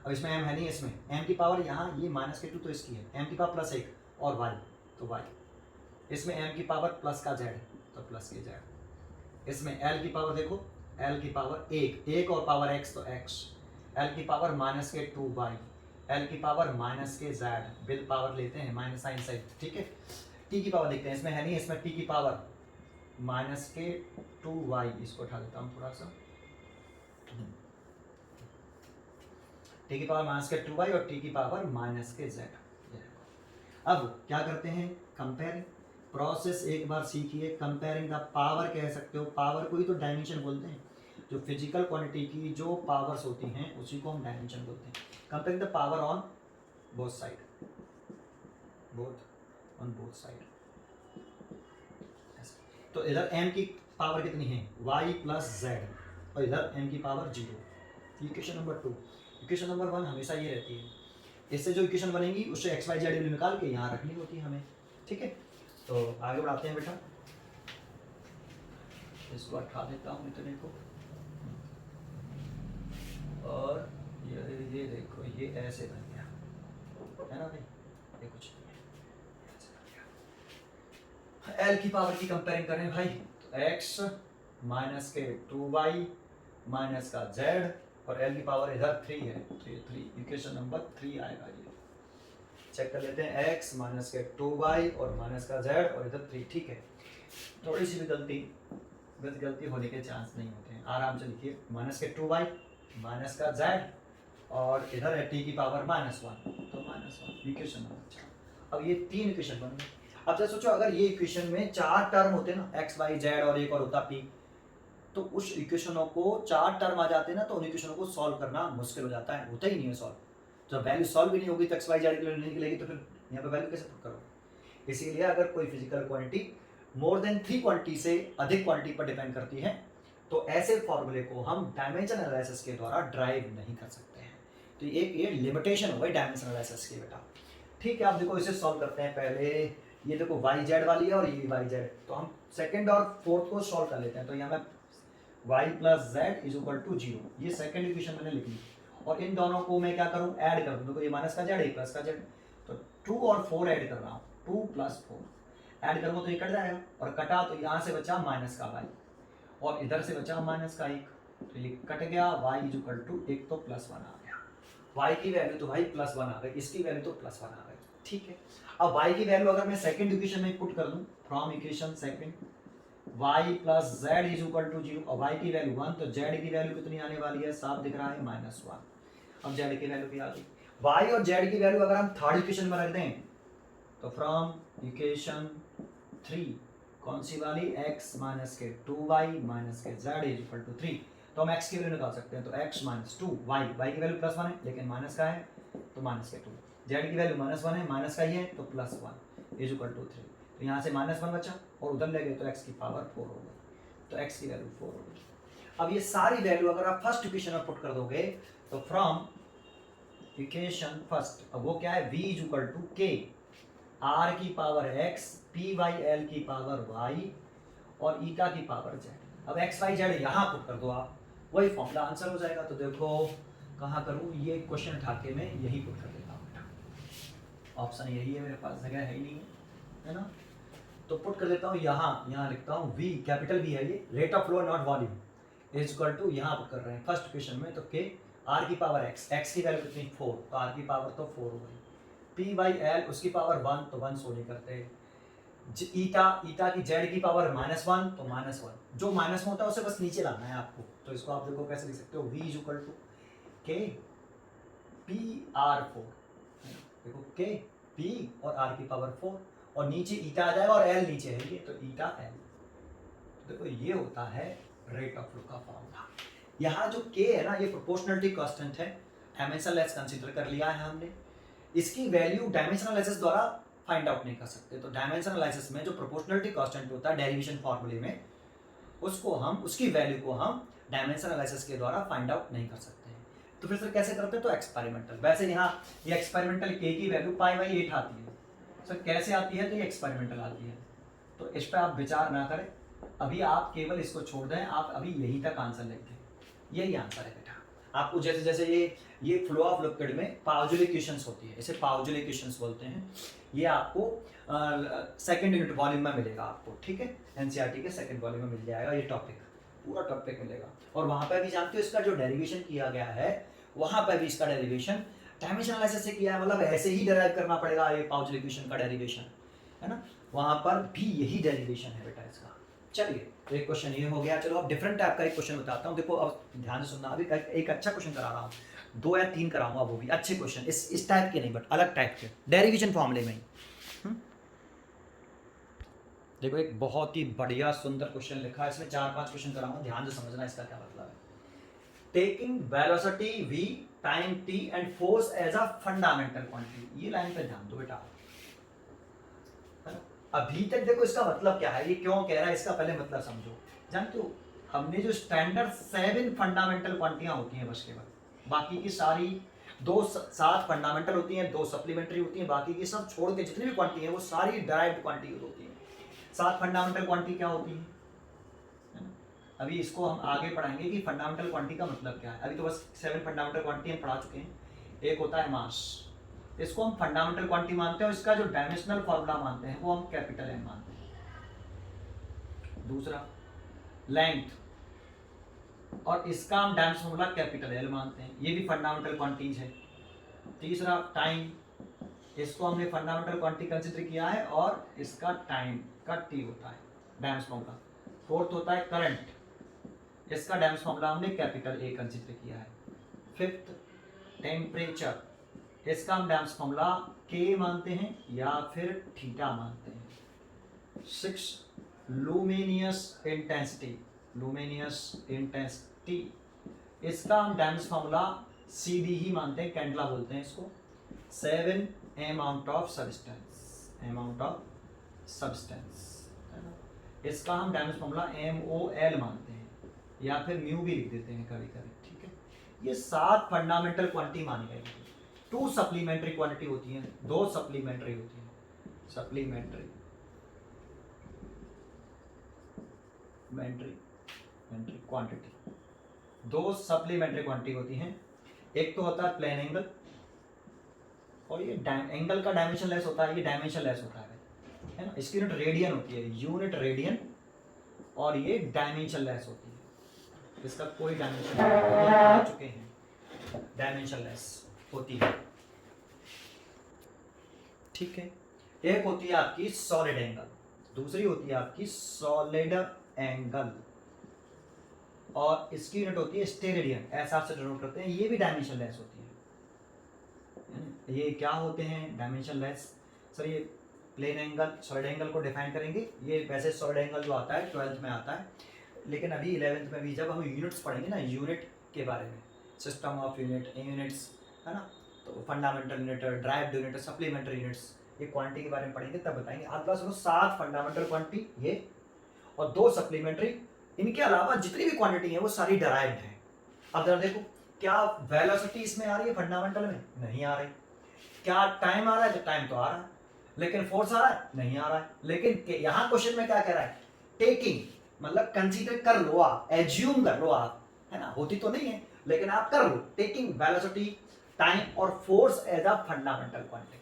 अब इसमें एम है नहीं, इसमें एम की पावर यहाँ ये माइनस के टू तो इसकी है, एम की पावर प्लस एक और वाई तो वाई, इसमें एम की पावर प्लस का जेड तो प्लस के जेड, इसमें एल की पावर देखो, एल की पावर एक और पावर एक्स तो एक्स, एल की पावर माइनस के टू वाई, एल की पावर माइनस के जेड, विद पावर लेते हैं माइनस साइन साइड, ठीक है। टी की पावर देखते हैं, इसमें है नहीं, इसमें टी की पावर माइनस के टू वाई, इसको उठा देता हूँ थोड़ा सा, टी की पावर माइनस के टू वाई और टी की पावर माइनस के जेड। अब क्या करते हैं, कंपेयरिंग प्रोसेस एक बार सीखिए, कंपेयरिंग द पावर कह सकते हो, पावर को ही तो डायमेंशन बोलते हैं, जो फिजिकल क्वांटिटी की जो पावर्स होती हैं उसी को हम डायमेंशन बोलते हैं। Comparing the power on both side, both on both side. तो इधर m की पावर कितनी है, y प्लस जेड, और इधर m की power 0। Equation number 2, equation number 1 हमेशा ये रहती है, इससे जो इक्वेशन बनेगी उससे एक्स वाई जेड निकाल के यहाँ रखनी होती है हमें, ठीक है। तो आगे बढ़ाते हैं बेटा, इसको हटा देता हूँ इतने को, और ये देखो ये ऐसे बन गया, है ना भाई, ये कुछ एल की पावर की कंपेयरिंग करें भाई, तो एक्स माइनस के टू वाई माइनस का जेड, और एल की पावर इधर 3 है तो ये 3, इक्वेशन नंबर 3 आएगा। ये चेक कर लेते हैं, एक्स माइनस के टू वाई और माइनस का जेड और इधर 3, ठीक है। थोड़ी सी भी गलती होने के चांस नहीं होते हैं, आराम से लिखिए, माइनस के टू वाई माइनस का जेड और इधर है टी की पावर माइनस वन तो माइनस वन, इक्वेशन नंबर 4। अब ये 3 इक्वेशन बन गए। अब जैसे सोचो अगर ये इक्वेशन में 4 टर्म होते ना, एक्स वाई जेड और एक और होता पी, तो उस इक्वेशनों को 4 टर्म आ जाते ना, तो उन इक्वेशनों को सॉल्व करना मुश्किल हो जाता है, होता ही नहीं है सॉल्व। जब वैल्यू सॉल्व भी नहीं होगी तो एक्स वाई जेड नहीं निकलेगी, तो फिर यहाँ पे वैल्यू कैसे पुट करोगे। इसीलिए अगर कोई फिजिकल क्वांटिटी मोर देन 3 क्वांटिटी से अधिक क्वांटिटी पर डिपेंड करती है, तो ऐसे फॉर्मूले को हम डायमेंशन एनालिसिस के द्वारा ड्राइव नहीं कर सकते हैं। तो एक ये लिमिटेशन हो गई डायमेंशन एनालिसिस की बेटा, ठीक है, आप देखो इसे सॉल्व करते हैं। पहले ये देखो वाई जेड वाली है और ये वाई जेड, तो हम सेकंड और फोर्थ को सॉल्व कर लेते हैं। तो यहाँ में Y plus Z is equal to 0, ये सेकंड इक्वेशन मैंने लिख ली। और इन दोनों को मैं क्या करूँ, ऐड कर दूँ। देखो ये माइनस का जेड, ये प्लस का जेड, तो 2 और 4 ऐड कर रहा हूँ, 2 + 4 ऐड करूँगा तो ये कट जाएगा, और कटा तो यहाँ से बचा माइनस का वाई और इधर से बचा माइनस का 1, तो ये कट गया। y इज इक्वल टू 1 तो +1 आ गया, y की वैल्यू तो भाई +1 आ गई, इसकी वैल्यू तो +1 आ गई। ठीक है, अब y की वैल्यू अगर मैं सेकंड इक्वेशन में पुट कर दूं, from equation second y plus z is equal to 0, और y की वैल्यू 1, तो z की वैल्यू कितनी आने वाली है, साफ दिख रहा है -1। अब z की वैल्यू भी आ गई। y और z की वैल्यू अगर हम थर्ड इक्वेशन में रख दें, तो फ्रॉम इक्वेशन 3 कौन सी वाली, x माइनस के 2y माइनस के z इज इक्वल टू 3, तो हम x की वैल्यू निकाल सकते हैं। तो x माइनस 2 y की वैल्यू +1 है लेकिन माइनस का है तो माइनस के 2, z की वैल्यू -1 है, माइनस का ही है तो +1 इज इक्वल टू 3। तो यहाँ से -1 बचा और उधर ले गए तो x की पावर 4 हो गई, तो x की वैल्यू 4 हो गई। अब ये सारी वैल्यू अगर आप फर्स्ट इक्वेशन में पुट कर दोगे, तो फ्रॉम इक्वेशन फर्स्ट, अब वो क्या है, v is equal to k r की power x p by l की पावर y और ईटा की पावर z। अब x y z यहाँ पुट कर दो आप, वही फॉर्मूला आंसर हो जाएगा। तो देखो कहाँ करूँ, ये क्वेश्चन उठा के मैं यही पुट कर देता हूँ बेटा, ऑप्शन यही है, मेरे पास जगह है ही नहीं है ना, तो पुट कर देता हूँ यहाँ लिखता हूँ v, कैपिटल V है ये, rate of flow not volume is equal to, यहाँ पुट कर रहे हैं फर्स्ट क्वेश्चन में, तो k r की पावर x की वैल्यू कितनी 4, तो r की पावर तो 4 हो गई, p बाई l उसकी पावर 1, तो 1 सो नहीं करते, ईटा की जेड की पावर -1, तो -1, जो माइनस में होता है उसे बस नीचे लाना है आपको। तो इसको आप देखो कैसे लिख सकते हो, v is equal to k p r 4, देखो k p और r की पावर 4, और नीचे ईटा आ जाएगा और l नीचे है ये, तो ईटा l। तो देखो ये होता है रेट ऑफ फ्लो का फॉर्मूला। यहाँ जो k है ना, ये प्रोपोर्शनलिटी कांस्टेंट है, डायमेंशनलेस कंसीडर कर लिया है हमने, इसकी वैल्यू डायमेंशनल एनालिसिस द्वारा फाइंड आउट नहीं कर सकते। तो डायमेंशनल एनालिसिस में जो प्रोपोर्शनलिटी कांस्टेंट होता है डेरिवेशन फार्मूले में, उसकी वैल्यू को हम डायमेंशनल एनालिसिस के द्वारा फाइंड आउट नहीं कर सकते हैं। तो फिर सर कैसे करते हैं, तो एक्सपेरिमेंटल। वैसे यहाँ ये एक्सपेरिमेंटल k की वैल्यू π/8 आती है, सर कैसे आती है, तो ये एक्सपेरिमेंटल आती है। तो इस पर आप विचार ना करें, अभी आप केवल इसको छोड़ दें, आप अभी यहीं तक आंसर लिख दें, यही आंसर है बेटा। आपको जैसे जैसे ये फ्लो ऑफ लिक्विड में पाउजुल इक्वेशंस होती है, इसे पाउजुल इक्वेशंस बोलते हैं, ये आपको सेकंड यूनिट वॉल्यूम में मिलेगा आपको, ठीक है, एनसीईआरटी के सेकंड वॉल्यूम में मिल जाएगा, ये टॉपिक पूरा टॉपिक मिलेगा। और वहाँ पर भी जानते हो इसका जो डेरिवेशन किया गया है, वहाँ पर भी इसका डेरिवेशन डायमेंशन एनालिसिस से किया है, मतलब ऐसे ही डेराइव करना पड़ेगा ये पाउजुल इक्वेशन का डेरिवेशन, है ना, वहाँ पर भी यही डेरिवेशन है बेटा इसका। चलिए तो एक क्वेश्चन ये हो गया। चलो अब डिफरेंट टाइप का एक क्वेश्चन बताता हूँ, देखो अब ध्यान से सुनना, अभी एक अच्छा क्वेश्चन करा रहा हूँ, 2 या 3 कराऊंगा, वो भी अच्छे क्वेश्चन, इस टाइप के नहीं बट अलग टाइप के, डेरिवेशन फॉर्मूले में ही। देखो एक बहुत ही बढ़िया सुंदर क्वेश्चन लिखा है, इसमें 4-5 क्वेश्चन कराऊंगा, ध्यान से समझना इसका क्या मतलब है। Taking velocity v, time t and force as a fundamental quantity, ये लाइन पे ध्यान दो बेटा। अभी तक देखो इसका मतलब क्या है, ये क्यों कह रहा है, इसका पहले मतलब समझो। जानते हो हमने जो स्टैंडर्ड 7 फंडामेंटल क्वांटिटियां होती हैं बस केवल, बाकी की सारी 7 फंडामेंटल होती हैं, 2 सप्लीमेंट्री होती हैं, बाकी की सब छोड़ के जितनी भी क्वांटिटी है वो सारी डायरेक्ट क्वांटिटी होती है। 7 फंडामेंटल क्वांटिटी क्या होती है, अभी इसको हम आगे पढ़ाएंगे कि फंडामेंटल क्वांटिटी का मतलब क्या है। अभी तो बस 7 फंडामेंटल क्वांटिटी हम पढ़ा चुके हैं। एक होता है मास, इसको हम फंडामेंटल क्वांटिटी मानते हैं, और इसका जो डायमेंशनल फॉर्मूला मानते हैं वो हम कैपिटल एन मानते हैं। दूसरा लेंथ, और इसका हम डायमेंशनल फॉर्मूला कैपिटल एल मानते हैं, ये भी फंडामेंटल क्वांटिटीज है। तीसरा टाइम, इसको हमने फंडामेंटल क्वांटिटी कंसीडर किया है, और इसका टाइम का टी होता है डायमेंशनल फॉर्मूला। फोर्थ होता है करंट, इसका डायमेंशनल फॉर्मूला हमने कैपिटल ए कंसीडर किया है। फिफ्थ टेम्परेचर, इसका हम डायमेंशनल फॉर्मूला के मानते हैं या फिर थीटा मानते हैं। 6 लुमिनियस इंटेंसिटी, इसका हम डायमेंशनल फॉर्मूला सी डी ही मानते हैं, कैंडला बोलते हैं इसको। 7 अमाउंट ऑफ सब्सटेंस, इसका हम डायमेंशनल फॉर्मूला MOL मानते हैं, या फिर म्यू भी लिख देते हैं कभी कभी, ठीक है। ये 7 फंडामेंटल क्वांटिटी मानी गई। 2 सप्लीमेंट्री क्वांटिटी होती हैं, 2 सप्लीमेंट्री होती हैं, सप्लीमेंट्री क्वांटिटी, 2 सप्लीमेंट्री क्वांटिटी होती हैं। एक तो होता है प्लेन एंगल, और ये एंगल का डायमेंशन लेस होता है, ये डायमेंशन लेस होता है ना। इसकी यूनिट रेडियन होती है, यूनिट रेडियन, और ये डायमेंशन लेस होती है, इसका कोई डायमेंशन आ चुके हैं, डायमेंशन लेस होती है, ठीक है। एक होती है आपकी सॉलिड एंगल, दूसरी होती है आपकी सॉलिड एंगल, और इसकी यूनिट होती है स्टेरेडियन, ऐसा से डिनोट करते हैं, ये भी डायमेंशन लेस होती है। ये क्या होते हैं डायमेंशन लेस? सर ये प्लेन एंगल, सॉलिड एंगल को डिफाइन करेंगे। ये वैसे सॉलिड एंगल जो आता है 12th में आता है, लेकिन अभी 11th में भी जब हम यूनिट्स पढ़ेंगे ना, यूनिट के बारे में, सिस्टम ऑफ यूनिट, यूनिट्स, है ना, तो fundamental unit, derived unit, supplementary units, ये क्वांटिटी के बारे में पढ़ेंगे तब बताएंगे। आपके पास 7 फंडामेंटल क्वांटिटी ये और 2 सप्लीमेंट्री, इनके अलावा जितनी भी क्वांटिटी है वो सारी डराइव्ड है। अब जरा देखो, क्या वेलोसिटी इसमें आ रही है फंडामेंटल में? नहीं आ रही। क्या टाइम आ रहा है? तो टाइम तो आ रहा है, लेकिन फोर्स आ रहा है? नहीं आ रहा है। लेकिन यहाँ क्वेश्चन में क्या कह रहा है? टेकिंग, मतलब कंसीडर कर लो आप, एज्यूम कर लो आप, है ना, होती तो नहीं है लेकिन आप कर लो, टेकिंग वेलोसिटी, टाइम और force as a fundamental quantity.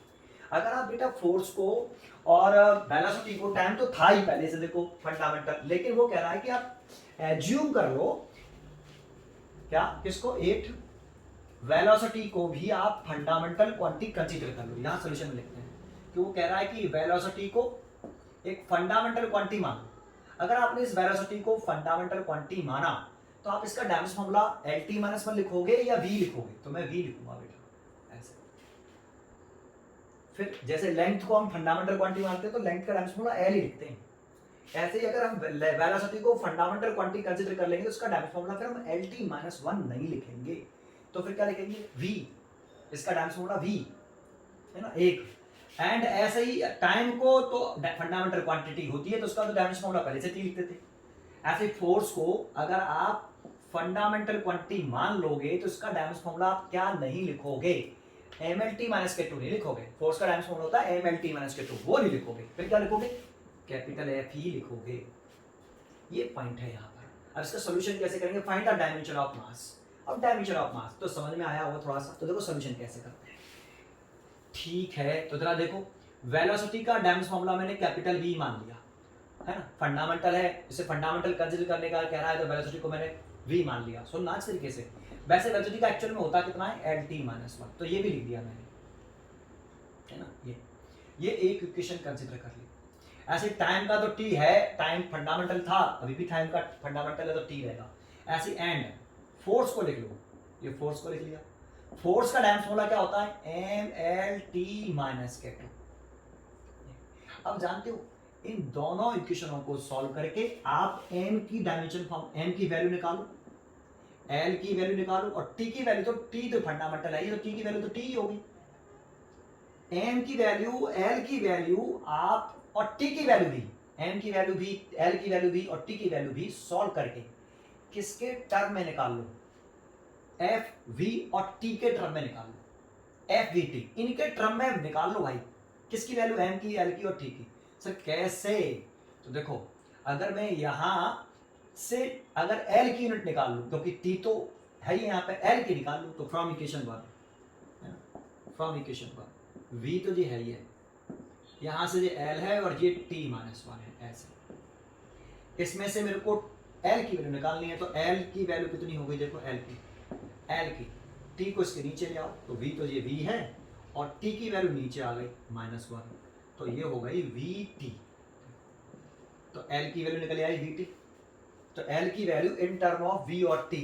अगर आप बेटा फोर्स को और वेलोसिटी को, टाइम तो था ही पहले से देखो फंडामेंटल, लेकिन वो कह रहा है कि आप एज्यूम कर लो, क्या, किसको? 8 वेलोसिटी को भी आप फंडामेंटल क्वांटिटी कंसीडर कर लो। यहां सॉल्यूशन में लिखते हैं कि वो कह रहा है कि वेलोसिटी को एक फंडामेंटल क्वांटिटी मानो। अगर आपने इस वेलोसिटी को फंडामेंटल क्वांटिटी माना तो आप इसका डायमेंशन फॉर्मूला LT-1 लिखोगे या V लिखोगे? तो मैं V लिखूंगा बेटा, ऐसे। फिर जैसे लेंथ को हम फंडामेंटल क्वांटिटी मानते हैं तो लेंथ का डायमेंशन फॉर्मूला L ही लिखते हैं। ऐसे ही अगर हम वेलोसिटी को फंडामेंटल क्वांटिटी कंसीडर कर लेंगे तो उसका डायमेंशन फॉर्मूला फिर हम LT-1 नहीं लिखेंगे, तो फिर क्या लिखेंगे? V, इसका डायमेंशन फॉर्मूला V, है ना, 1। एंड ऐसे ही टाइम को तो फंडामेंटल क्वांटिटी होती है तो उसका तो डायमेंशन फॉर्मूला पहले से ही लिखते थे। ऐसे फोर्स को अगर आप फंडामेंटल क्वांटिटी मान लोगे तो इसका डायमेंशन फॉर्मूला आप क्या नहीं लिखोगे? MLT-2 नहीं लिखोगे। फोर्स का डायमेंशन फॉर्मूला होता है MLT-2, वो नहीं लिखोगे। फिर क्या लिखोगे? कैपिटल F ही लिखोगे। ये पॉइंट है यहाँ पर। अब इसका सॉल्यूशन कैसे करेंगे? Find the dimension of mass. अब डायमेंशन ऑफ मास तो समझ में आया होगा थोड़ा सा, तो देखो सॉल्यूशन कैसे करते हैं। ठीक है, तो जरा देखो, वेलोसिटी का डायमेंशन फॉर्मूला मैंने कैपिटल V मान लिया, है ना, फंडामेंटल है, इसे फंडामेंटल कंसीडर करने का कह रहा है तो वेलोसिटी को मैंने V मान लिया। सुनना इस तरीके से। वैसे वेलोसिटी का एक्चुअल में होता कितना है? LT-1, तो ये भी लिख दिया मैंने, है ना, ये एक इक्वेशन कंसीडर कर ली। ऐसे टाइम का तो T है, टाइम फंडामेंटल था, अभी भी टाइम का फंडामेंटल है तो T रहेगा। ऐसे एंड फोर्स को लिख लो, ये फोर्स को लिख लिया। फोर्स का डायमेंशन फॉर्मूला क्या होता है? MLT-2। अब जानते हो, इन दोनों इक्वेशनों को सॉल्व करके आप m की डायमेंशन फॉर्म, m की वैल्यू निकालो, l की वैल्यू निकालो, और t की वैल्यू, तो t तो फंडामेंटल है, तो t की वैल्यू तो t ही होगी। m की वैल्यू, l की वैल्यू आप, और t की वैल्यू भी, m की वैल्यू भी, l की वैल्यू भी और t की वैल्यू भी सॉल्व करके किसके टर्म में निकाल लो? F, V और T के टर्म में निकाल लो। F, V, T, इनके टर्म में निकाल लो भाई। किसकी वैल्यू? M की, L की और T की। सर कैसे? तो देखो, अगर मैं यहां से अगर L की यूनिट निकाल लूं, क्योंकि T तो है ही यहां पे, L की निकाल लूं, तो from equation 1, from equation 1, V तो जी है ही है, यहां से ये L है और ये T-1 है, ऐसे। इसमें से मेरे को L की वैल्यू निकालनी है, तो L की वैल्यू कितनी हो गई? देखो L की, T को इसके नीचे ले आओ, तो V तो ये V है और T की वैल्यू नीचे आ गई -1, तो ये हो गई VT। तो L की वैल्यू निकल आई VT, तो L की value in term of V और T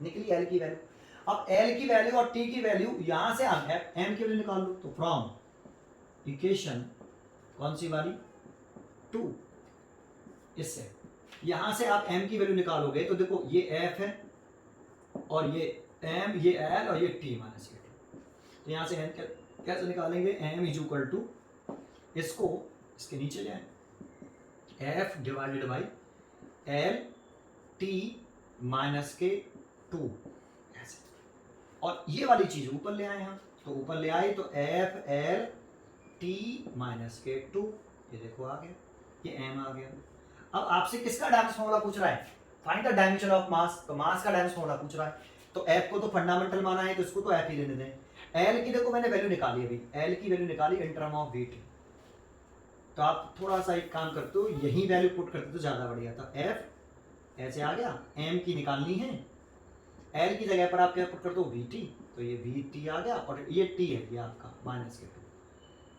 निकली L की वैल्यू। अब L की वैल्यू और T की वैल्यू यहां से हम M की वैल्यू निकाल लो, तो फ्रॉम इक्वेशन कौन सी वाली? 2, इससे यहां से आप M की वैल्यू निकालोगे तो देखो ये F है और ये M, ये L और ये T-2, तो यहां से M कैसे निकालेंगे? M इज इक्वल टू, इसको इसके नीचे ले आए, F divided by L T-2, ऐसे। और ये वाली चीज ऊपर ले आए हम, तो ऊपर ले आए तो एफ एल टी माइनस के टू, ये देखो आ गया, ये एम आ गया। अब आपसे किसका डायमेंशन फॉर्मूला पूछ रहा है, find the dimension of mass, तो मास का डायमेंशन फॉर्मूला पूछ रहा है। तो एफ को तो फंडामेंटल माना है तो इसको तो एफ ही लेने दें। एल की देखो मैंने वैल्यू निकाली अभी, एल की वैल्यू निकाली इन टर्म ऑफ वीट, तो आप थोड़ा सा एक काम करते हो, यही वैल्यू पुट करते तो ज्यादा बढ़िया था। एफ ऐसे आ गया, एम की निकालनी है, एल की जगह पर आप क्या पुट कर दो वी टी, तो ये वी टी आ गया और ये टी है ये आपका माइनस के टू,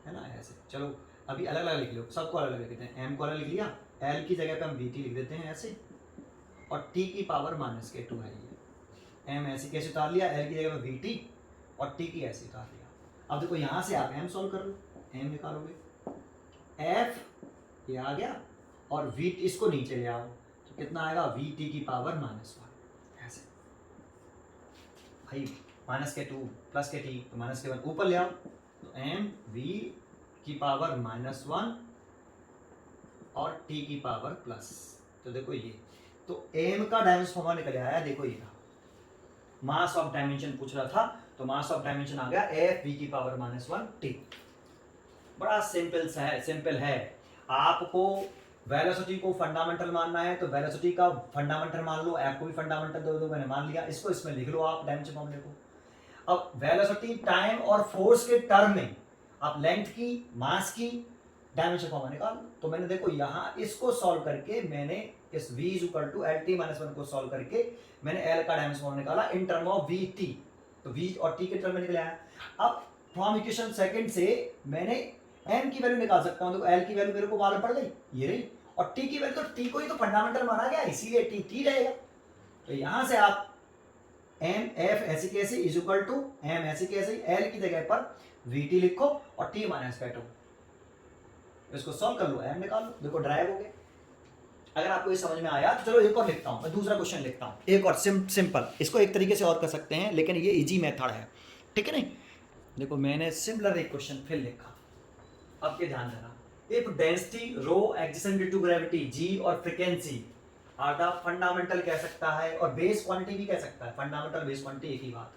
है ना ऐसे। चलो अभी अलग अलग लिख लो, सबको अलग अलग लिख देते हैं। एम को अलग लिख लिया, एल की जगह पे हम वी टी लिख देते हैं ऐसे, और टी की पावर माइनस के टू है ये। एम ऐसे कैसे उतार लिया, एल की जगह पे वी टी और टी की ऐसे उतार लिया। अब देखो यहाँ से आप एम सॉल्व कर लो, एम निकालोगे, एफ ये आ गया और वी इसको नीचे ले आओ तो कितना आएगा, वी टी की पावर माइनस वन, ऐसे भाई माइनस के टू प्लस के टी तो माइनस के वन ऊपर ले आओ, तो एम वी की पावर माइनस वन और टी की पावर प्लस, तो देखो ये, तो एम का डायमेंशन फॉर्मूला निकल आया, देखो ये था, मास ऑफ डायमेंशन पूछ रहा था तो मास ऑफ डायमेंशन आ गया एफ वी की पावर माइनस वन टी। बड़ा सिंपल है। आपको वेलोसिटी को फंडामेंटल मानना है तो वेलोसिटी का फंडामेंटल मान लो, एफ को भी फंडामेंटल दे दो, मैंने मान लिया, इसको इसमें लिख लो आप डायमेंशन फॉर्मूले को। अब वेलोसिटी टाइम और फोर्स के टर्म में आप लेंथ की मास की डायमेंशन फॉर्मूला निकाल, तो मैंने देखो यहाँ इसको सॉल्व करके मैंने इस v is equal to L T minus one को सॉल्व करके मैंने l का डायमेंशन फॉर्मूला निकाला in term of V T, तो v और t के टर्म में निकला है। अब फ्रॉम इक्वेशन सेकंड से मैंने m की वैल्यू निकाल सकता हूं, देखो l की वैल्यू मेरे को मालूम पड़ गई ये रही, और t की वैल्यू, तो t को ही तो फंडामेंटल माना गया इसीलिए t रहेगा। तो यहां से आप m f ऐसे कैसे इज इक्वल टू m ऐसे कैसे l की जगह पर vt लिखो और t माइनस काटो, इसको सॉल्व कर लो, m निकाल लो, देखो ड्राइव हो गए। अगर आपको ये समझ में आया तो चलो एक और लिखता हूं, मैं दूसरा क्वेश्चन लिखता हूं, एक और सिंपल, इसको एक तरीके से और कर सकते हैं लेकिन ये इजी मेथड है, ठीक है नहीं। देखो मैंने सिमिलर एक क्वेश्चन फिर लिखा, अब ये ध्यान देना, if density rho existence due to gravity g और फ्रीक्वेंसी आर द फंडामेंटल कह सकता है और बेस क्वांटिटी भी कह सकता है, फंडामेंटल बेस क्वांटिटी एक ही बात।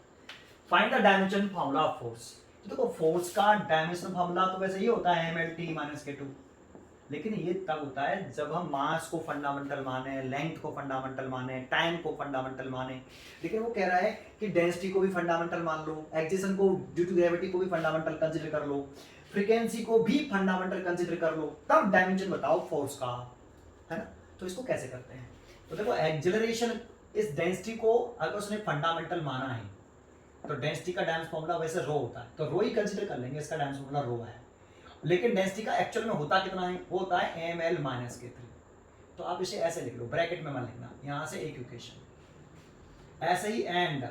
Find the dimension formula of force, तो देखो फोर्स का डायमेंशन फार्मूला तो वैसे ये होता है mlt माइनस के टू, लेकिन ये तब होता है जब हम मास को फंडामेंटल माने, लेंथ को फंडामेंटल माने, टाइम को फंडामेंटल माने, लेकिन वो कह रहा है कि डेंसिटी को भी फंडामेंटल मान लो, एक्सिलेशन को ड्यू टू ग्रेविटी को भी फंडामेंटल कंसीडर कर लो, फ्रीक्वेंसी को भी फंडामेंटल कंसीडर कर लो, तब डायमेंशन बताओ फोर्स का, है ना। तो इसको कैसे करते हैं, तो देखो एक्सेलरेशन इस डेंसिटी को अगर उसने फंडामेंटल माना है तो डेंसिटी का डायमेंशन फॉर्मूला वैसे रो होता है, तो रो ही कंसीडर कर लेंगे, इसका डायमेंशन फॉर्मूला रो है, लेकिन डेंसिटी का एक्चुअल में होता कितना है, वो होता है ml माइनस के थ्री, तो आप इसे ऐसे लिख लो, ब्रैकेट में मत लिखना, यहां से एक इक्वेशन ऐसे ही, एंड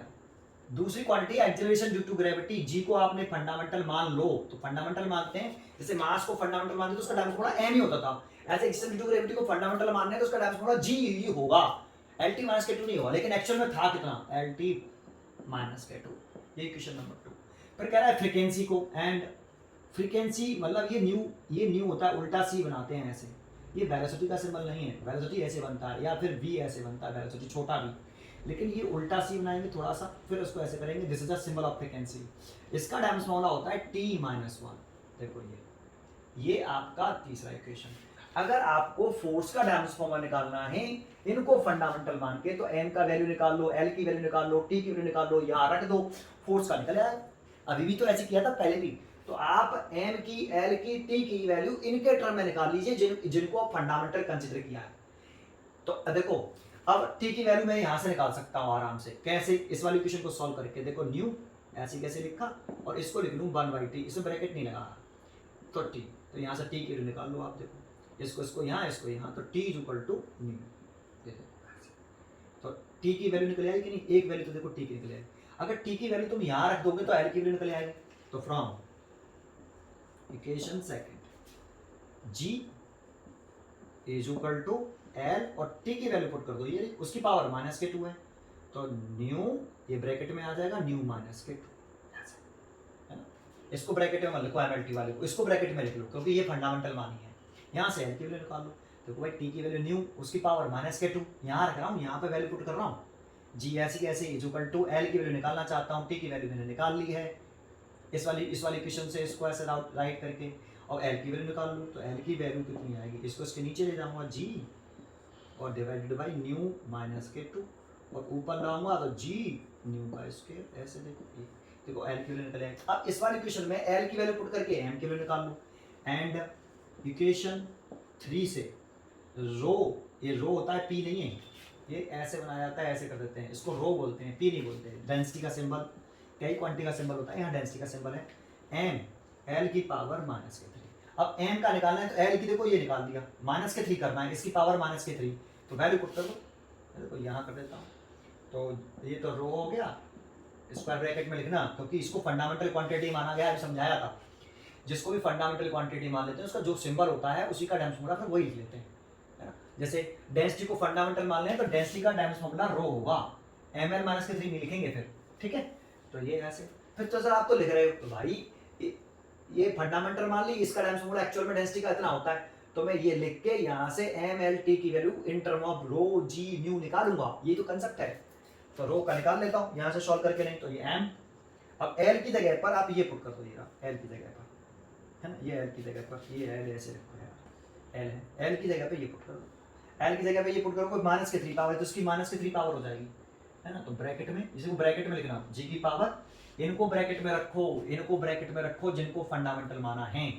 दूसरी quantity acceleration due to gravity g को आपने फंडामेंटल मान लो, तो फंडामेंटल मानते हैं, जैसे मास को फंडामेंटल मानते तो उसका डायमेंशन फॉर्मूला m ही होता था, ऐसे एक्सेलरेशन ड्यू टू ग्रेविटी को फंडामेंटल मानने हैं तो उसका डायमेंशन फॉर्मूला g ही होगा, lt माइनस के टू नहीं होगा, लेकिन एक्चुअल में था कितना, lt माइनस के टू, ये इक्वेशन नंबर 2। फिर कह रहा है फ्रीक्वेंसी को, एंड फ्रीक्वेंसी मतलब ये न्यू होता है, उल्टा सी बनाते हैं ऐसे, ये वेलोसिटी का सिंबल नहीं है, वेलोसिटी ऐसे बनता है या फिर v ऐसे बनता है, वेलोसिटी छोटा v, लेकिन ये उल्टा सी बनाएंगे थोड़ा सा, फिर उसको ऐसे करेंगे, this is the symbol of frequency, इसका डायमेंशन फॉर्मूला होता है t माइनस वन, देखो ये आपका तीसरा इक्वेशन। अगर आपको फोर्स का डायमेंशन फॉर्मूला निकालना है इनको फंडामेंटल मान के, तो m का वैल्यू निकाल लो, l की वैल्यू निकाल लो, t की वैल्यू निकाल लो, यहाँ रख दो, फोर्स का निकल आएगा। अभी भी तो ऐसे किया था पहले भी, तो आप m की, l की, t की वैल्यू इनके टर्म में निकाल लीजिए जिनको आप फंडामेंटल कंसीडर किया है। तो देखो अब t की वैल्यू मैं यहाँ से निकाल सकता हूँ आराम से, कैसे, इस वाली इक्वेशन को सॉल्व करके, देखो न्यू ऐसे कैसे लिखा और इसको लिख लूँ 1/t, इसमें ब्रैकेट नहीं लगा, तो t, तो यहाँ से t की वैल्यू निकाल लो आप, देखो इसको यहाँ, तो t is equal to nu, तो t की वैल्यू निकल आएगी कि नहीं, एक वैल्यू तो देखो t की निकल आएगी, अगर t की वैल्यू तुम यहाँ रख दोगे तो l की वैल्यू निकल आएगी, तो from equation second g is equal to l और t की वैल्यू पुट कर दो, ये उसकी पावर माइनस के टू है, तो न्यू ये ब्रैकेट में आ जाएगा, न्यू माइनस के टू, है ना। इसको ब्रैकेट में मत लिखो mlt वाले को, इसको ब्रैकेट में लिख लो क्योंकि ये फंडामेंटल मानी है, यहाँ से l की वैल्यू निकाल लो, देखो भाई t की वैल्यू न्यू, उसकी पावर माइनस के टू, यहाँ रख रहा हूँ, यहाँ पे वैल्यू पुट कर रहा हूँ, जी ऐसी कैसे इज इक्वल टू एल की वैल्यू निकालना चाहता हूँ, टी की वैल्यू मैंने निकाल ली है इस वाली क्वेश्चन से, इसको ऐसे राइट करके, और एल की वैल्यू निकाल लूँ तो एल की वैल्यू कितनी आएगी, इसको इसके नीचे ले जाऊँगा जी और डिवाइडेड बाई न्यू माइनस के टू, और ऊपर लाऊंगा तो जी न्यू का स्क्वायर, ऐसे देखो एल की वैल्यू निकल आएगी। अब इस वाली क्वेश्चन में एल की वैल्यू पुट करके एम की वैल्यू निकाल लूँ, एंड इक्वेशन 3 से रो, ये रो होता है पी नहीं है, ये ऐसे बनाया जाता है, ऐसे कर देते हैं, इसको रो बोलते हैं, पी नहीं बोलते हैं। डेंसिटी का सिंबल, कई क्वांटिटी का सिंबल होता है, यहाँ डेंसिटी का सिंबल है एम एल की पावर माइनस के 3। अब एम का निकालना है तो एल की देखो ये निकाल दिया, माइनस के 3 करना है, इसकी पावर माइनस के 3, तो वैल्यू पुट कर दो, देखो यहाँ कर देता हूँ, तो ये तो रो हो गया, स्क्वायर ब्रैकेट में लिखना, क्योंकि इसको फंडामेंटल क्वांटिटी माना गया, अभी समझाया था, जिसको भी फंडामेंटल क्वांटिटी मान लेते हैं उसका जो सिंबल होता है उसी का टाइम्स फॉर्मूला फिर वही लिख लेते हैं, है ना। जैसे डेंसिटी को फंडामेंटल मान लें तो डेंसिटी का टाइम्स फॉर्मूला रो होगा, एम एल माइनस के 3 नहीं लिखेंगे फिर, ठीक है। तो ये ऐसे, फिर तो सर आप तो लिख रहे हो तो भाई ये फंडामेंटल मान ली, इसका टाइम्स फॉर्मूला एक्चुअल में डेंसिटी का इतना होता है, तो मैं ये लिख के यहाँ से एम एल टी की value in term of rho G nu निकालूंगा, ये तो कंसेप्ट है। तो रो का निकाल लेता हूँ यहाँ से सॉल्व करके, नहीं तो ये एम, अब एल की जगह पर आप ये पुट कर दो, ये एल की जगह पर, है ना, ये एल की जगह पर, ये एल ऐसे रखो यार, एल है, एल की जगह पे ये पुट कर दो, एल की जगह पे ये पुट करो, माइनस के 3 पावर है तो उसकी माइनस के 3 पावर हो जाएगी, है ना। तो ब्रैकेट में, इसी को ब्रैकेट में लिखना, जी की पावर, इनको ब्रैकेट में रखो, इनको ब्रैकेट में रखो जिनको फंडामेंटल माना है,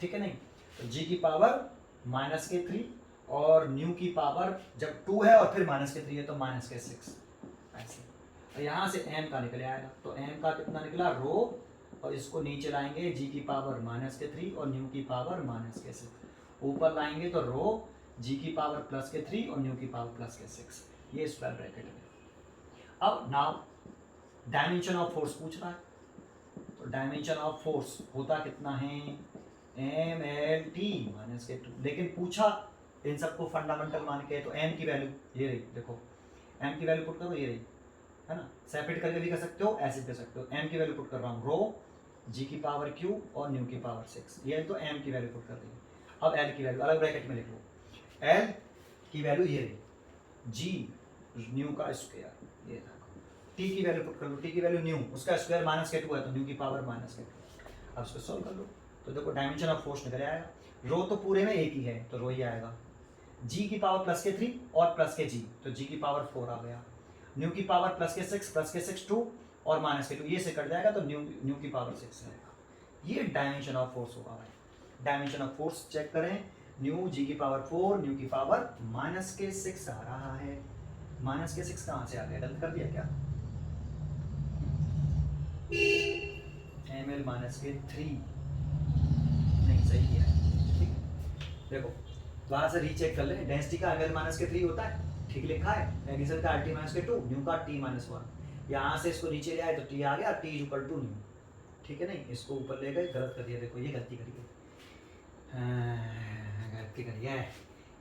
ठीक है। नहीं तो जी की पावर माइनस के 3 और न्यू की पावर जब 2 है और फिर माइनस के 3 है तो माइनस के 6, ऐसे। और यहाँ से एम का निकल आएगा, तो एम का कितना निकला रो, और इसको नीचे लाएंगे जी की पावर माइनस के 3 और न्यू की पावर माइनस के 6, ऊपर लाएंगे तो रो जी की पावर प्लस के 3 और न्यू की पावर प्लस के 6, ये स्क्वायर ब्रैकेट में। अब नाउ डायमेंशन ऑफ फोर्स पूछ रहा है, तो डायमेंशन ऑफ फोर्स होता कितना है, एम एल टी माइनस के 2, लेकिन पूछा इन सबको फंडामेंटल मान के, तो एम की वैल्यू ये रही, देखो एम की वैल्यू पुट करो, ये रही, है ना, सेपरेट करके भी कर सकते हो, ऐसे भी कर सकते हो। एम की वैल्यू पुट कर रहा हूँ, रो जी की पावर क्यू और न्यू की पावर 6, ये तो एम की वैल्यू पुट कर दी। अब एल की वैल्यू अलग ब्रैकेट में लिख लो, एल की वैल्यू ये रही, जी न्यू का स्क्वायर, ये देखो, टी की वैल्यू पुट कर लो, टी की वैल्यू न्यू, उसका स्क्वायर माइनस के 2 है तो न्यू की पावर माइनस के 2। अब इसको सॉल्व कर लो, तो देखो डायमेंशन ऑफ फोर्स निकल आएगा, रो तो पूरे में एक ही है तो रो ही आएगा, जी की पावर प्लस के 3 और प्लस के जी, तो जी की पावर 4 आ गया, न्यू की पावर प्लस के 6 2 और माइनस के 2, ये से कट जाएगा तो न्यू की पावर 6 आएगा। ये डायमेंशन ऑफ फोर्स होगा भाई। डायमेंशन ऑफ फोर्स चेक करें, न्यू जी की पावर 4 न्यू की पावर माइनस के 6 आ रहा है, माइनस के 6 कहाँ से आ गया, गलत कर दिया क्या, एम एल माइनस के 3 नहीं, सही है, ठीक है। देखो दोबारा से रीचेक कर ले, डेंसिटी का एम एल माइनस के 3 होता है, ठीक लिखा है, एडिशन का टी माइनस के 2, न्यू का टी माइनस 1, यहाँ से इसको नीचे ले आए तो टी आ गया, टी इक्वल टू न्यू, ठीक है। नहीं इसको ऊपर ले गए, गलत कर दिया, देखो ये गलती करिए, गलती करिए,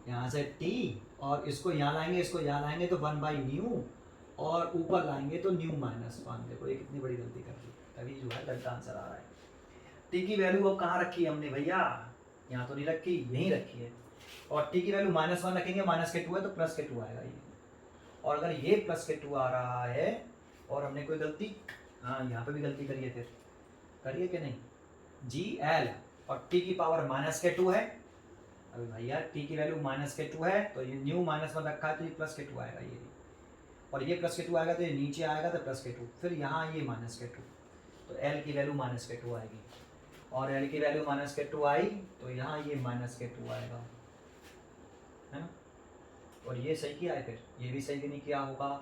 यहाँ से टी और इसको यहाँ लाएंगे, इसको यहाँ लाएंगे तो 1 बाई न्यू, और ऊपर लाएंगे तो न्यू माइनस 1, देखो ये कितनी बड़ी गलती कर दी, तभी जो है गलत आंसर आ रहा है। टी की वैल्यू अब कहाँ रखी है हमने भैया, यहाँ तो नहीं रखी, यहीं रखी है, और टी की वैल्यू -1 रखेंगे, माइनस के 2 है तो प्लस के 2 आएगा ये, और अगर ये प्लस के 2 आ रहा है और हमने कोई गलती, हाँ यहाँ पे भी गलती करिए, फिर करिए कि नहीं, जी एल और टी की पावर माइनस के 2 है, अभी भैया टी की वैल्यू माइनस के 2 है तो ये न्यू -1 रखा है तो ये प्लस के 2 आएगा ये, और ये प्लस के 2 आएगा तो ये नीचे आएगा तो प्लस के 2, फिर यहाँ ये माइनस के 2, तो एल की वैल्यू माइनस के 2 आएगी, और एल की वैल्यू माइनस के 2 आई तो यहाँ ये माइनस के 2 आएगा, है ना। और ये सही किया है, फिर ये भी सही नहीं किया होगा,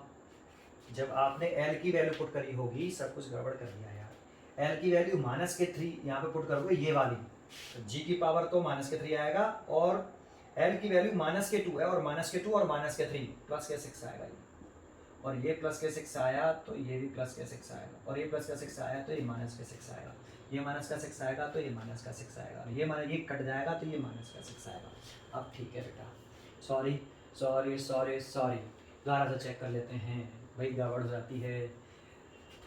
जब आपने एल की वैल्यू पुट करी होगी, सब कुछ गड़बड़ कर दिया यार। एल की वैल्यू माइनस के 3 यहाँ पे पुट करोगे, ये वाली, तो जी की पावर तो माइनस के 3 आएगा, और एल की वैल्यू माइनस के 2 है, और माइनस के 2 और माइनस के 3 प्लस के 6 आएगा ये, और ये प्लस के 6 आया तो ये भी प्लस के 6 आएगा, और ये प्लस का 6 आया तो ये माइनस के 6 आएगा, ये माइनस का 6 आएगा तो ये माइनस का 6 आएगा, ये कट जाएगा तो ये माइनस का 6 आएगा। अब ठीक है बेटा, सॉरी सॉरी सॉरी सॉरी, दोबारा से चेक कर लेते हैं भाई, गड़बड़ हो जाती है,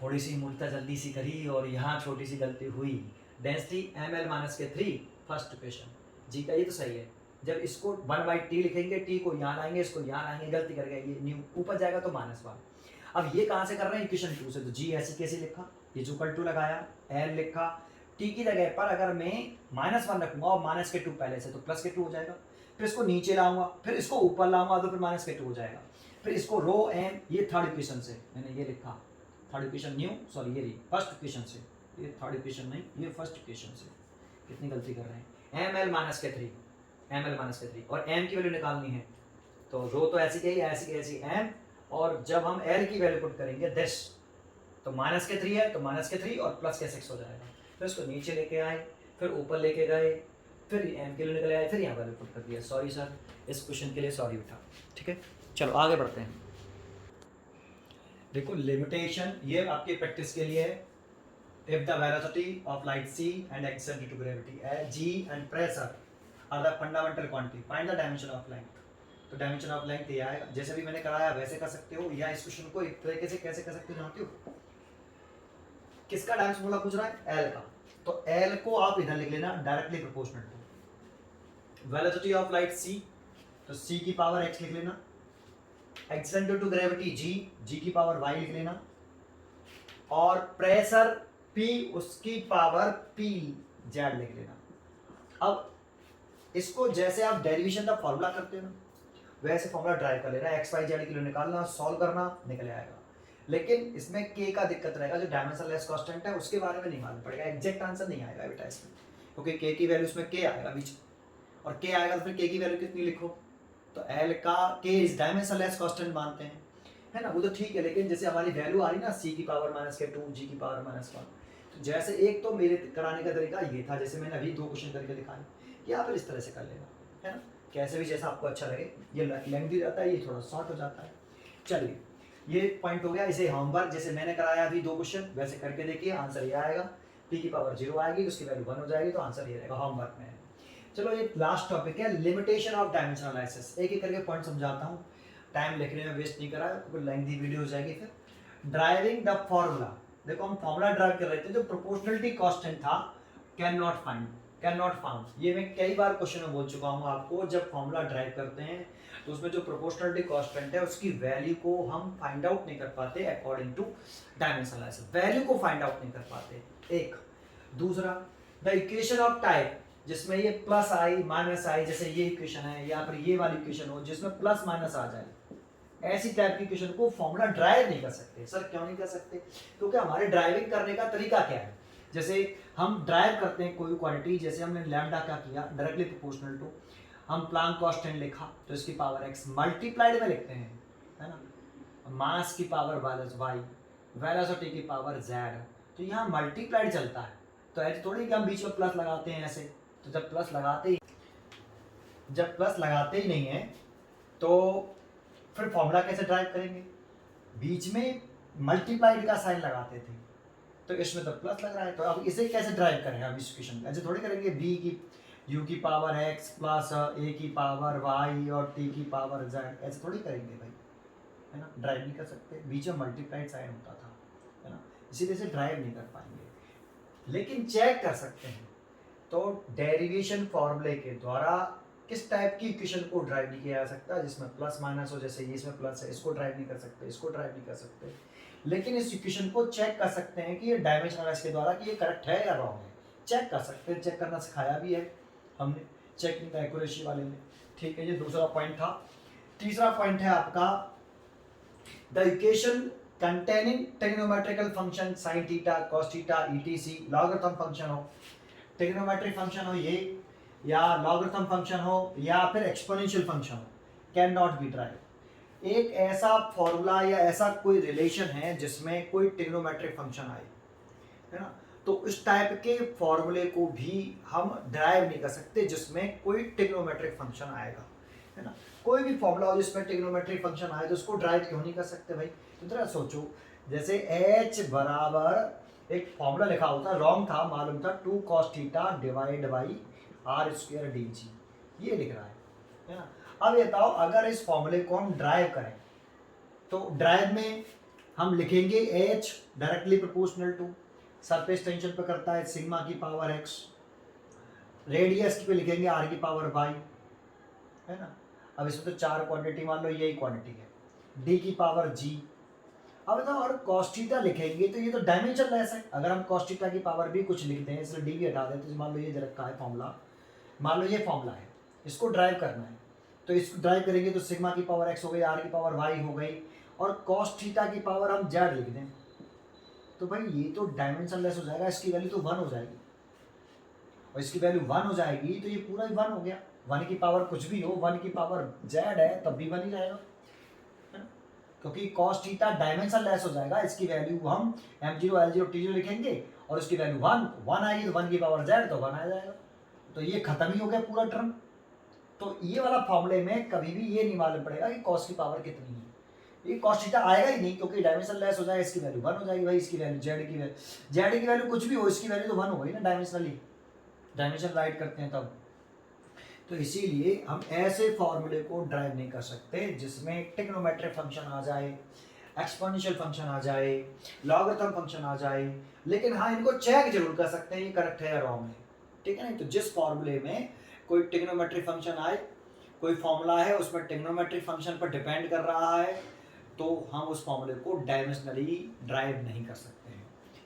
थोड़ी सी मूर्ता जल्दी सी करी और यहाँ छोटी सी गलती हुई। डेंसिटी एम एल माइनस के 3 फर्स्ट क्वेश्चन, जी का ये तो सही है, जब इसको 1 बाई टी लिखेंगे, टी को यहाँ लाएंगे, इसको यहाँ लाएंगे, गलती कर गए, ये न्यू ऊपर जाएगा तो -1। अब ये कहाँ से कर रहे हैं, इक्वेशन 2 से। तो जी ऐसी कैसे लिखा, ये जो इक्वल टू लगाया, एल लिखा, टी की जगह पर अगर मैं -1 रखूंगा और -2 पहले से, तो +2 हो जाएगा। फिर इसको नीचे लाऊंगा, फिर इसको ऊपर लाऊंगा, तो फिर -2 हो जाएगा। फिर इसको रो एम, ये थर्ड इक्वेशन से मैंने ये लिखा, थर्ड इक्वेशन न्यू, सॉरी ये रही फर्स्ट इक्वेशन से, ये थर्ड इक्वेशन नहीं, ये फर्स्ट इक्वेशन से। कितनी गलती कर रहे हैं, एम एल -3, एम एल -3, और एम की वैल्यू निकालनी है, तो रो तो ऐसी की ऐसी एम, और जब हम एल की वैल्यू पुट करेंगे दिस, तो -3 है तो -3 और +6 हो जाएगा। फिर इसको नीचे लेके आए, फिर ऊपर लेके गए, फिर एम के लिए निकले आए, फिर यहाँ वैल्यू पुट कर दिया। सॉरी सर, इस क्वेश्चन के लिए सॉरी बेटा। ठीक है, चलो आगे बढ़ते हैं। देखो लिमिटेशन, ये आपकी प्रैक्टिस के लिए है। If the velocity of light c and extend due to gravity g and pressure are the fundamental quantity, find the dimension of length। तो डायमेंशन ऑफ लेंथ ये आएगा, जैसे भी मैंने कराया वैसे कर सकते हो, या इस क्वेश्चन को एक तरीके से कैसे कर सकते हो जानते हो, किसका डायमेंशन बोला पूछ रहा है, एल का, तो एल को आप इधर लिख लेना directly proportional to velocity of light c, तो c की पावर x लिख लेना, extend due to gravity g की पावर y लिख लेना, और प्रेशर p उसकी पावर p z लिख लेना। अब इसको जैसे आप डेरिवेशन का फॉर्मूला करते हो ना, वैसे फॉर्मूला ड्राइव कर लेना, एक्स वाई जेड के लिए निकालना, सॉल्व करना, निकल आएगा। लेकिन इसमें k का दिक्कत रहेगा, जो डायमेंशनलेस कांस्टेंट है उसके बारे में नहीं मालूम पड़ेगा, एग्जैक्ट आंसर नहीं आएगा बेटा इसमें, क्योंकि k की वैल्यू इसमें k आएगा बीच, और k आएगा तो फिर k की वैल्यू कितनी लिखो, तो l का k इस डायमेंशनलेस कांस्टेंट मानते हैं, है ना, वो तो ठीक है। लेकिन जैसे हमारी वैल्यू आ रही ना c की पावर -2, g की पावर -1, तो जैसे एक तो मेरे कराने का तरीका ये था, जैसे मैंने अभी 2 क्वेश्चन करके दिखाए, या फिर इस तरह से कर लेना, है ना, कैसे भी जैसा आपको अच्छा लगे। ये लेंथी जाता है, ये थोड़ा शॉर्ट हो जाता है। चलिए ये पॉइंट हो गया। इसे होमवर्क जैसे मैंने कराया अभी 2 क्वेश्चन, वैसे करके देखिए, आंसर ये आएगा, p की पावर 0 आएगी, उसकी वैल्यू 1 हो जाएगी, तो आंसर ये रहेगा होमवर्क में। चलो ये लास्ट टॉपिक है, लिमिटेशन ऑफ डायमेंशन एनालिसिस। एक एक करके पॉइंट समझाता हूँ, टाइम लिखने में वेस्ट नहीं करा, कोई लेंथी वीडियो हो जाएगी। फिर ड्राइविंग द फॉर्मूला, देखो हम फॉर्मूला ड्राइव कर रहे थे, जो प्रोपोर्शनलिटी कांस्टेंट था, कैन नॉट फाउंड। ये मैं कई बार क्वेश्चन में बोल चुका हूँ आपको, जब फॉर्मूला ड्राइव करते हैं तो उसमें जो प्रोपोर्शनलिटी कांस्टेंट है उसकी वैल्यू को हम फाइंड आउट नहीं कर पाते according to dimension analysis, value को फाइंड आउट नहीं कर पाते, एक। दूसरा, द इक्वेशन ऑफ टाइप, जिसमें ये प्लस आई माइनस आई, जैसे ये इक्वेशन है, या फिर ये वाली इक्वेशन हो जिसमें प्लस माइनस आ जाए, ऐसी टाइप की इक्वेशन को फॉर्मूला ड्राइव नहीं कर सकते। सर क्यों नहीं कर सकते, क्योंकि हमारे ड्राइविंग करने का तरीका क्या है, जैसे हम ड्राइव करते हैं कोई क्वांटिटी, जैसे हमने लैम्डा क्या किया, डायरेक्टली प्रोपोर्शनल टू, हम प्लांक कांस्टेंट लिखा तो इसकी पावर x मल्टीप्लाइड में लिखते हैं, है ना, मास की पावर y, वेलोसिटी की पावर z, तो यहाँ मल्टीप्लाइड चलता है, तो ऐसे थोड़ी कि हम बीच में प्लस लगाते हैं ऐसे, तो जब प्लस लगाते ही नहीं है तो फिर फॉर्मूला कैसे ड्राइव करेंगे, बीच में मल्टीप्लाइड का साइन लगाते थे, तो इसमें तो प्लस लग रहा है, तो अब इसे कैसे ड्राइव करेंगे, अब इस इक्वेशन में ऐसे थोड़ी करेंगे, b की u की पावर x प्लस a की पावर y और t की पावर z, ऐसे थोड़ी करेंगे भाई, है ना, ड्राइव नहीं कर सकते, बीच में मल्टीप्लाइड साइन होता था, है ना, इसीलिए से ड्राइव नहीं कर पाएंगे। लेकिन चेक कर सकते हैं, तो डेरिवेशन फॉर्मूले के द्वारा किस टाइप की इक्वेशन को ड्राइव नहीं किया जा सकता, जिसमें प्लस माइनस हो, जैसे ये इसमें प्लस है, इसको ड्राइव नहीं कर सकते, इसको ड्राइव नहीं कर सकते, लेकिन इस इक्वेशन को चेक कर सकते हैं कि ये डायमेंशन एनालिसिस के द्वारा कि ये करेक्ट है या रॉन्ग है, चेक कर सकते हैं, चेक करना सिखाया भी है हमने चेकिंग एक्यूरेसी वाले में। ठीक है, ये दूसरा पॉइंट था। तीसरा पॉइंट है आपका the equation containing trigonometrical function sin theta cos theta etc, logarithm function हो, ट्रिग्नोमेट्रिक फंक्शन हो ये, या लॉगरिथम फंक्शन हो, या फिर एक्सपोनेंशियल फंक्शन हो, कैन नॉट बी ड्राइव। एक ऐसा फॉर्मूला या ऐसा कोई रिलेशन है जिसमें कोई ट्रिग्नोमेट्रिक फंक्शन आए, है ना, तो उस टाइप के फॉर्मूले को भी हम ड्राइव नहीं कर सकते जिसमें कोई ट्रिग्नोमेट्रिक फंक्शन आएगा, है ना, कोई भी फॉर्मूला हो जिसमें ट्रिग्नोमेट्रिक फंक्शन आए तो उसको ड्राइव क्यों नहीं कर सकते भाई। तो जरा सोचो, जैसे h बराबर एक फॉर्मूला लिखा होता, रॉन्ग था, मालूम था 2 cos theta divide by r square dg, ये लिख रहा है ना। अब ये बताओ, अगर इस फॉर्मूले को हम ड्राइव करें तो ड्राइव में हम लिखेंगे h directly proportional to surface tension पे करता है सिग्मा की पावर x, रेडियस पे लिखेंगे r की पावर y, है ना। अब इसमें तो 4 क्वांटिटी मान लो, यही क्वांटिटी है, d की पावर g, अब बताओ अगर cos थीटा लिखेंगे तो ये तो डायमेंशन लेस है। अगर हम cos थीटा की पावर भी कुछ लिखते हैं, इसलिए डी भी हटा दें, तो मान लो ये दे रखा है फॉर्मूला, मान लो ये फॉर्मूला है, इसको ड्राइव करना है, तो इसको ड्राइव करेंगे तो सिग्मा की पावर x हो गई, r की पावर y हो गई, और cos थीटा की पावर हम z लिख दें, तो भाई ये तो डायमेंशन लेस हो जाएगा, इसकी वैल्यू तो 1 हो जाएगी, और इसकी वैल्यू 1 हो जाएगी तो ये पूरा ही 1 हो गया। 1 की पावर कुछ भी हो, 1 की पावर z है तब भी 1 ही रहेगा, है ना? क्योंकि cos थीटा डायमेंशन लेस हो जाएगा, इसकी वैल्यू हम m0 l0 t0 लिखेंगे और उसकी वैल्यू 1 आएगी, तो 1 की पावर z तो 1 आ जाएगा, तो ये खत्म ही हो गया पूरा टर्म। तो ये वाला फॉर्मूले में कभी भी ये नहीं मालूम पड़ेगा कि cos की पावर कितनी है, ये cos थीटा आएगा ही नहीं, क्योंकि डायमेंशन लेस हो जाएगा, इसकी वैल्यू 1 हो जाएगी, भाई इसकी वैल्यू z की वैल्यू कुछ भी हो, इसकी वैल्यू तो 1 हो गई ना, डायमेंशन राइट करते हैं तब। तो इसीलिए हम ऐसे फॉर्मूले को ड्राइव नहीं कर सकते जिसमें ट्रिग्नोमेट्रिक फंक्शन आ जाए, एक्सपोनेंशियल फंक्शन आ जाए, लॉगरिथम फंक्शन आ जाए, लेकिन हाँ इनको चेक जरूर कर सकते हैं ये करेक्ट है या रॉन्ग है, ठीक है ना। तो जिस फॉर्मूले में कोई ट्रिग्नोमेट्रिक फंक्शन आए, कोई फॉर्मूला है उसमें ट्रिग्नोमेट्रिक फंक्शन पर डिपेंड कर रहा है, तो हम उस फॉर्मूले को डायमेंशनली ड्राइव नहीं कर सकते हैं।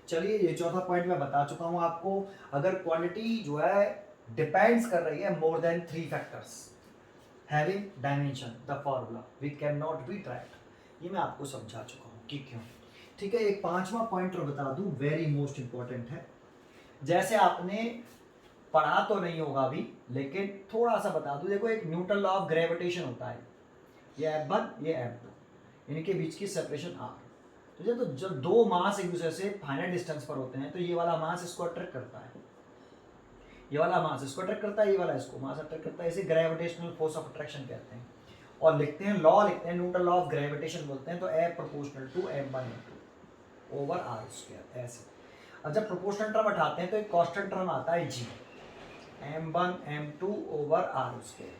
चलिए ये चौथा पॉइंट मैं बता चुका हूँ आपको, अगर क्वांटिटी जो है डिपेंड्स कर रही है more than 3 factors having dimension, the formula we can not be derived, ये मैं आपको समझा चुका हूँ कि क्यों। ठीक है, एक पांचवा पॉइंटर बता दूं, वेरी मोस्ट इंपॉर्टेंट है, जैसे आपने पढ़ा तो नहीं होगा अभी, लेकिन थोड़ा सा बता दूं। देखो एक न्यूटन लॉ ऑफ ग्रेविटेशन होता है, ये F1 ये F2, इनके बीच की सेपरेशन r। तो जब दो मास एक दूसरे से फाइनाइट डिस्टेंस पर होते हैं तो ये वाला मास इसको अट्रैक्ट करता है, ये वाला मास इसको अट्रैक्ट करता है, ये वाला इसको मास अट्रैक्ट करता है, इसे ग्रेविटेशनल फोर्स ऑफ अट्रैक्शन कहते हैं। और लिखते हैं लॉ, लिखते हैं न्यूटन लॉ ऑफ ग्रेविटेशन बोलते हैं, तो F proportional to m/2 over r square, ऐसे। अब जब प्रोपोर्शनल टर्म हटाते हैं तो एक कांस्टेंट टर्म आता है g, m1 m2 over r square.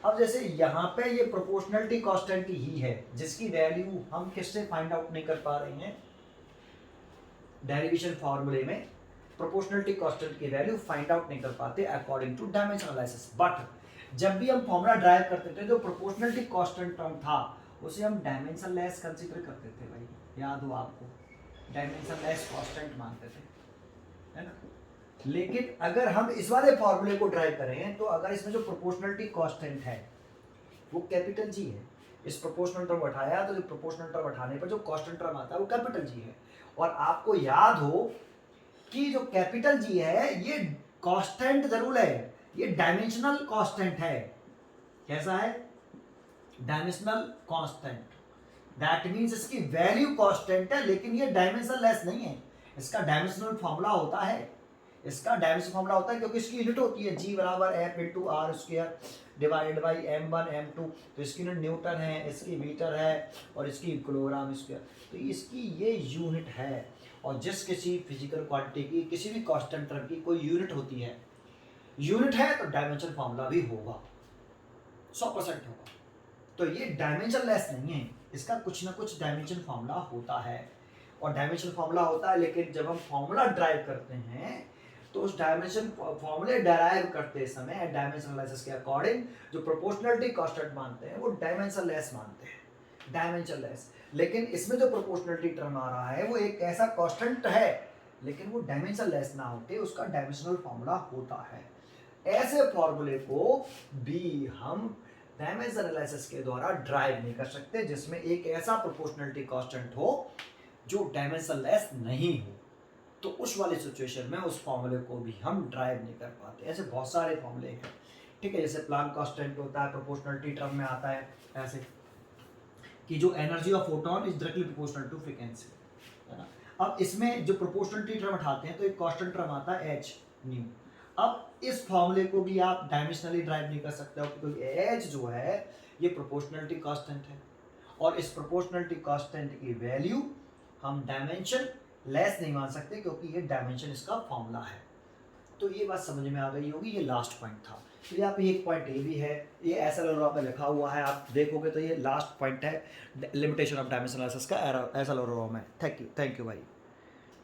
अब जैसे यहाँ पे ये प्रोपोर्शनलिटी कांस्टेंट ही है, जिसकी वैल्यू हम किससे फाइंड आउट नहीं कर पा रहे हैं, डेरिवेशन फार्मूले में प्रोपोर्शनलिटी कांस्टेंट की वैल्यू फाइंड आउट नहीं कर पाते according to dimension analysis. But जब भी हम फॉर्मूला ड्राइव करते थे, जो प्रोपोर्शनलिटी कांस्टेंट टर्म था उसे हम डायमेंशन लेस कंसीडर करते थे, भाई याद हो आपको, डायमेंशन लेस कांस्टेंट मानते थे, है ना। लेकिन अगर हम इस वाले फॉर्मूले को ड्राइव करें, तो अगर इसमें जो प्रोपोर्शनलिटी कांस्टेंट है वो कैपिटल जी है, इस प्रोपोर्शनल टर्म उठाया तो प्रोपोर्शनल टर्म उठाने पर जो कांस्टेंट टर्म आता है वो कैपिटल जी है। और आपको याद हो कि जो कैपिटल जी है ये कांस्टेंट जरूर है, ये डायमेंशनल कांस्टेंट है। कैसा है? डायमेंशनल कांस्टेंट, दैट मींस इसकी वैल्यू कांस्टेंट है, लेकिन ये डायमेंशन लेस नहीं है। इसका डायमेंशनल फॉर्मूला होता है, इसका डायमेंशन फॉर्मूला होता है, क्योंकि इसकी यूनिट होती है g बराबर f into R square divide by m1 m2। तो इसकी यूनिट न्यूटन है, इसकी मीटर है और इसकी किलोग्राम स्क्वायर, तो इसकी ये यूनिट है। और जिस किसी फिजिकल क्वांटिटी की किसी भी कांस्टेंट टर्म की कोई यूनिट होती है, यूनिट है तो डायमेंशन फॉर्मूला भी होगा, 100% होगा। तो ये डायमेंशन लेस नहीं है, इसका कुछ ना कुछ डायमेंशन फॉर्मूला होता है। और डायमेंशन फॉर्मूला होता है, लेकिन जब हम फॉर्मूला ड्राइव करते हैं तो उस डायमेंशन फॉर्मूले डराइव करते समय डायमेंशन एनालिसिस के अकॉर्डिंग जो प्रोपोर्शनलिटी कांस्टेंट मानते हैं वो डायमेंशन लेस मानते हैं, डायमेंशन लेस। लेकिन इसमें जो प्रोपोर्शनलिटी टर्म आ रहा है वो एक ऐसा कांस्टेंट है, लेकिन वो डायमेंशन लेस ना होते उसका डायमेंशनल फॉर्मूला होता है। ऐसे फॉर्मूले को भी हम डायमेंशन एनालिसिस के द्वारा ड्राइव नहीं कर सकते, जिसमें एक ऐसा प्रोपोर्शनलिटी कांस्टेंट हो जो डायमेंशन लेस नहीं हो। तो उस वाली सिचुएशन में उस फॉर्मूले को भी हम ड्राइव नहीं कर पाते। ऐसे बहुत सारे फॉर्मूले हैं, ठीक है। जैसे प्लांक कांस्टेंट होता है, प्रोपोर्शनलिटी टर्म में आता है ऐसे कि जो energy of photon is directly proportional to frequency, है ना। अब इसमें जो प्रोपोर्शनलिटी टर्म उठाते हैं तो एक कांस्टेंट टर्म आता है h न्यू। अब इस फॉर्मूले को भी आप डायमेंशनली ड्राइव नहीं कर सकते हो, क्योंकि h जो है ये प्रोपोर्शनलिटी कांस्टेंट है, और इस प्रोपोर्शनलिटी कांस्टेंट की वैल्यू हम डायमेंशन लेस नहीं मान सकते, क्योंकि ये डायमेंशन इसका फॉर्मूला है। तो ये बात समझ में आ गई होगी, ये लास्ट पॉइंट था। तो यहाँ पे एक पॉइंट ये भी है, ये ऐसा लॉ में लिखा हुआ है, आप देखोगे तो ये लास्ट पॉइंट है लिमिटेशन ऑफ डायमेंशन एनालिसिस का, ऐसा लॉ में। थैंक यू भाई।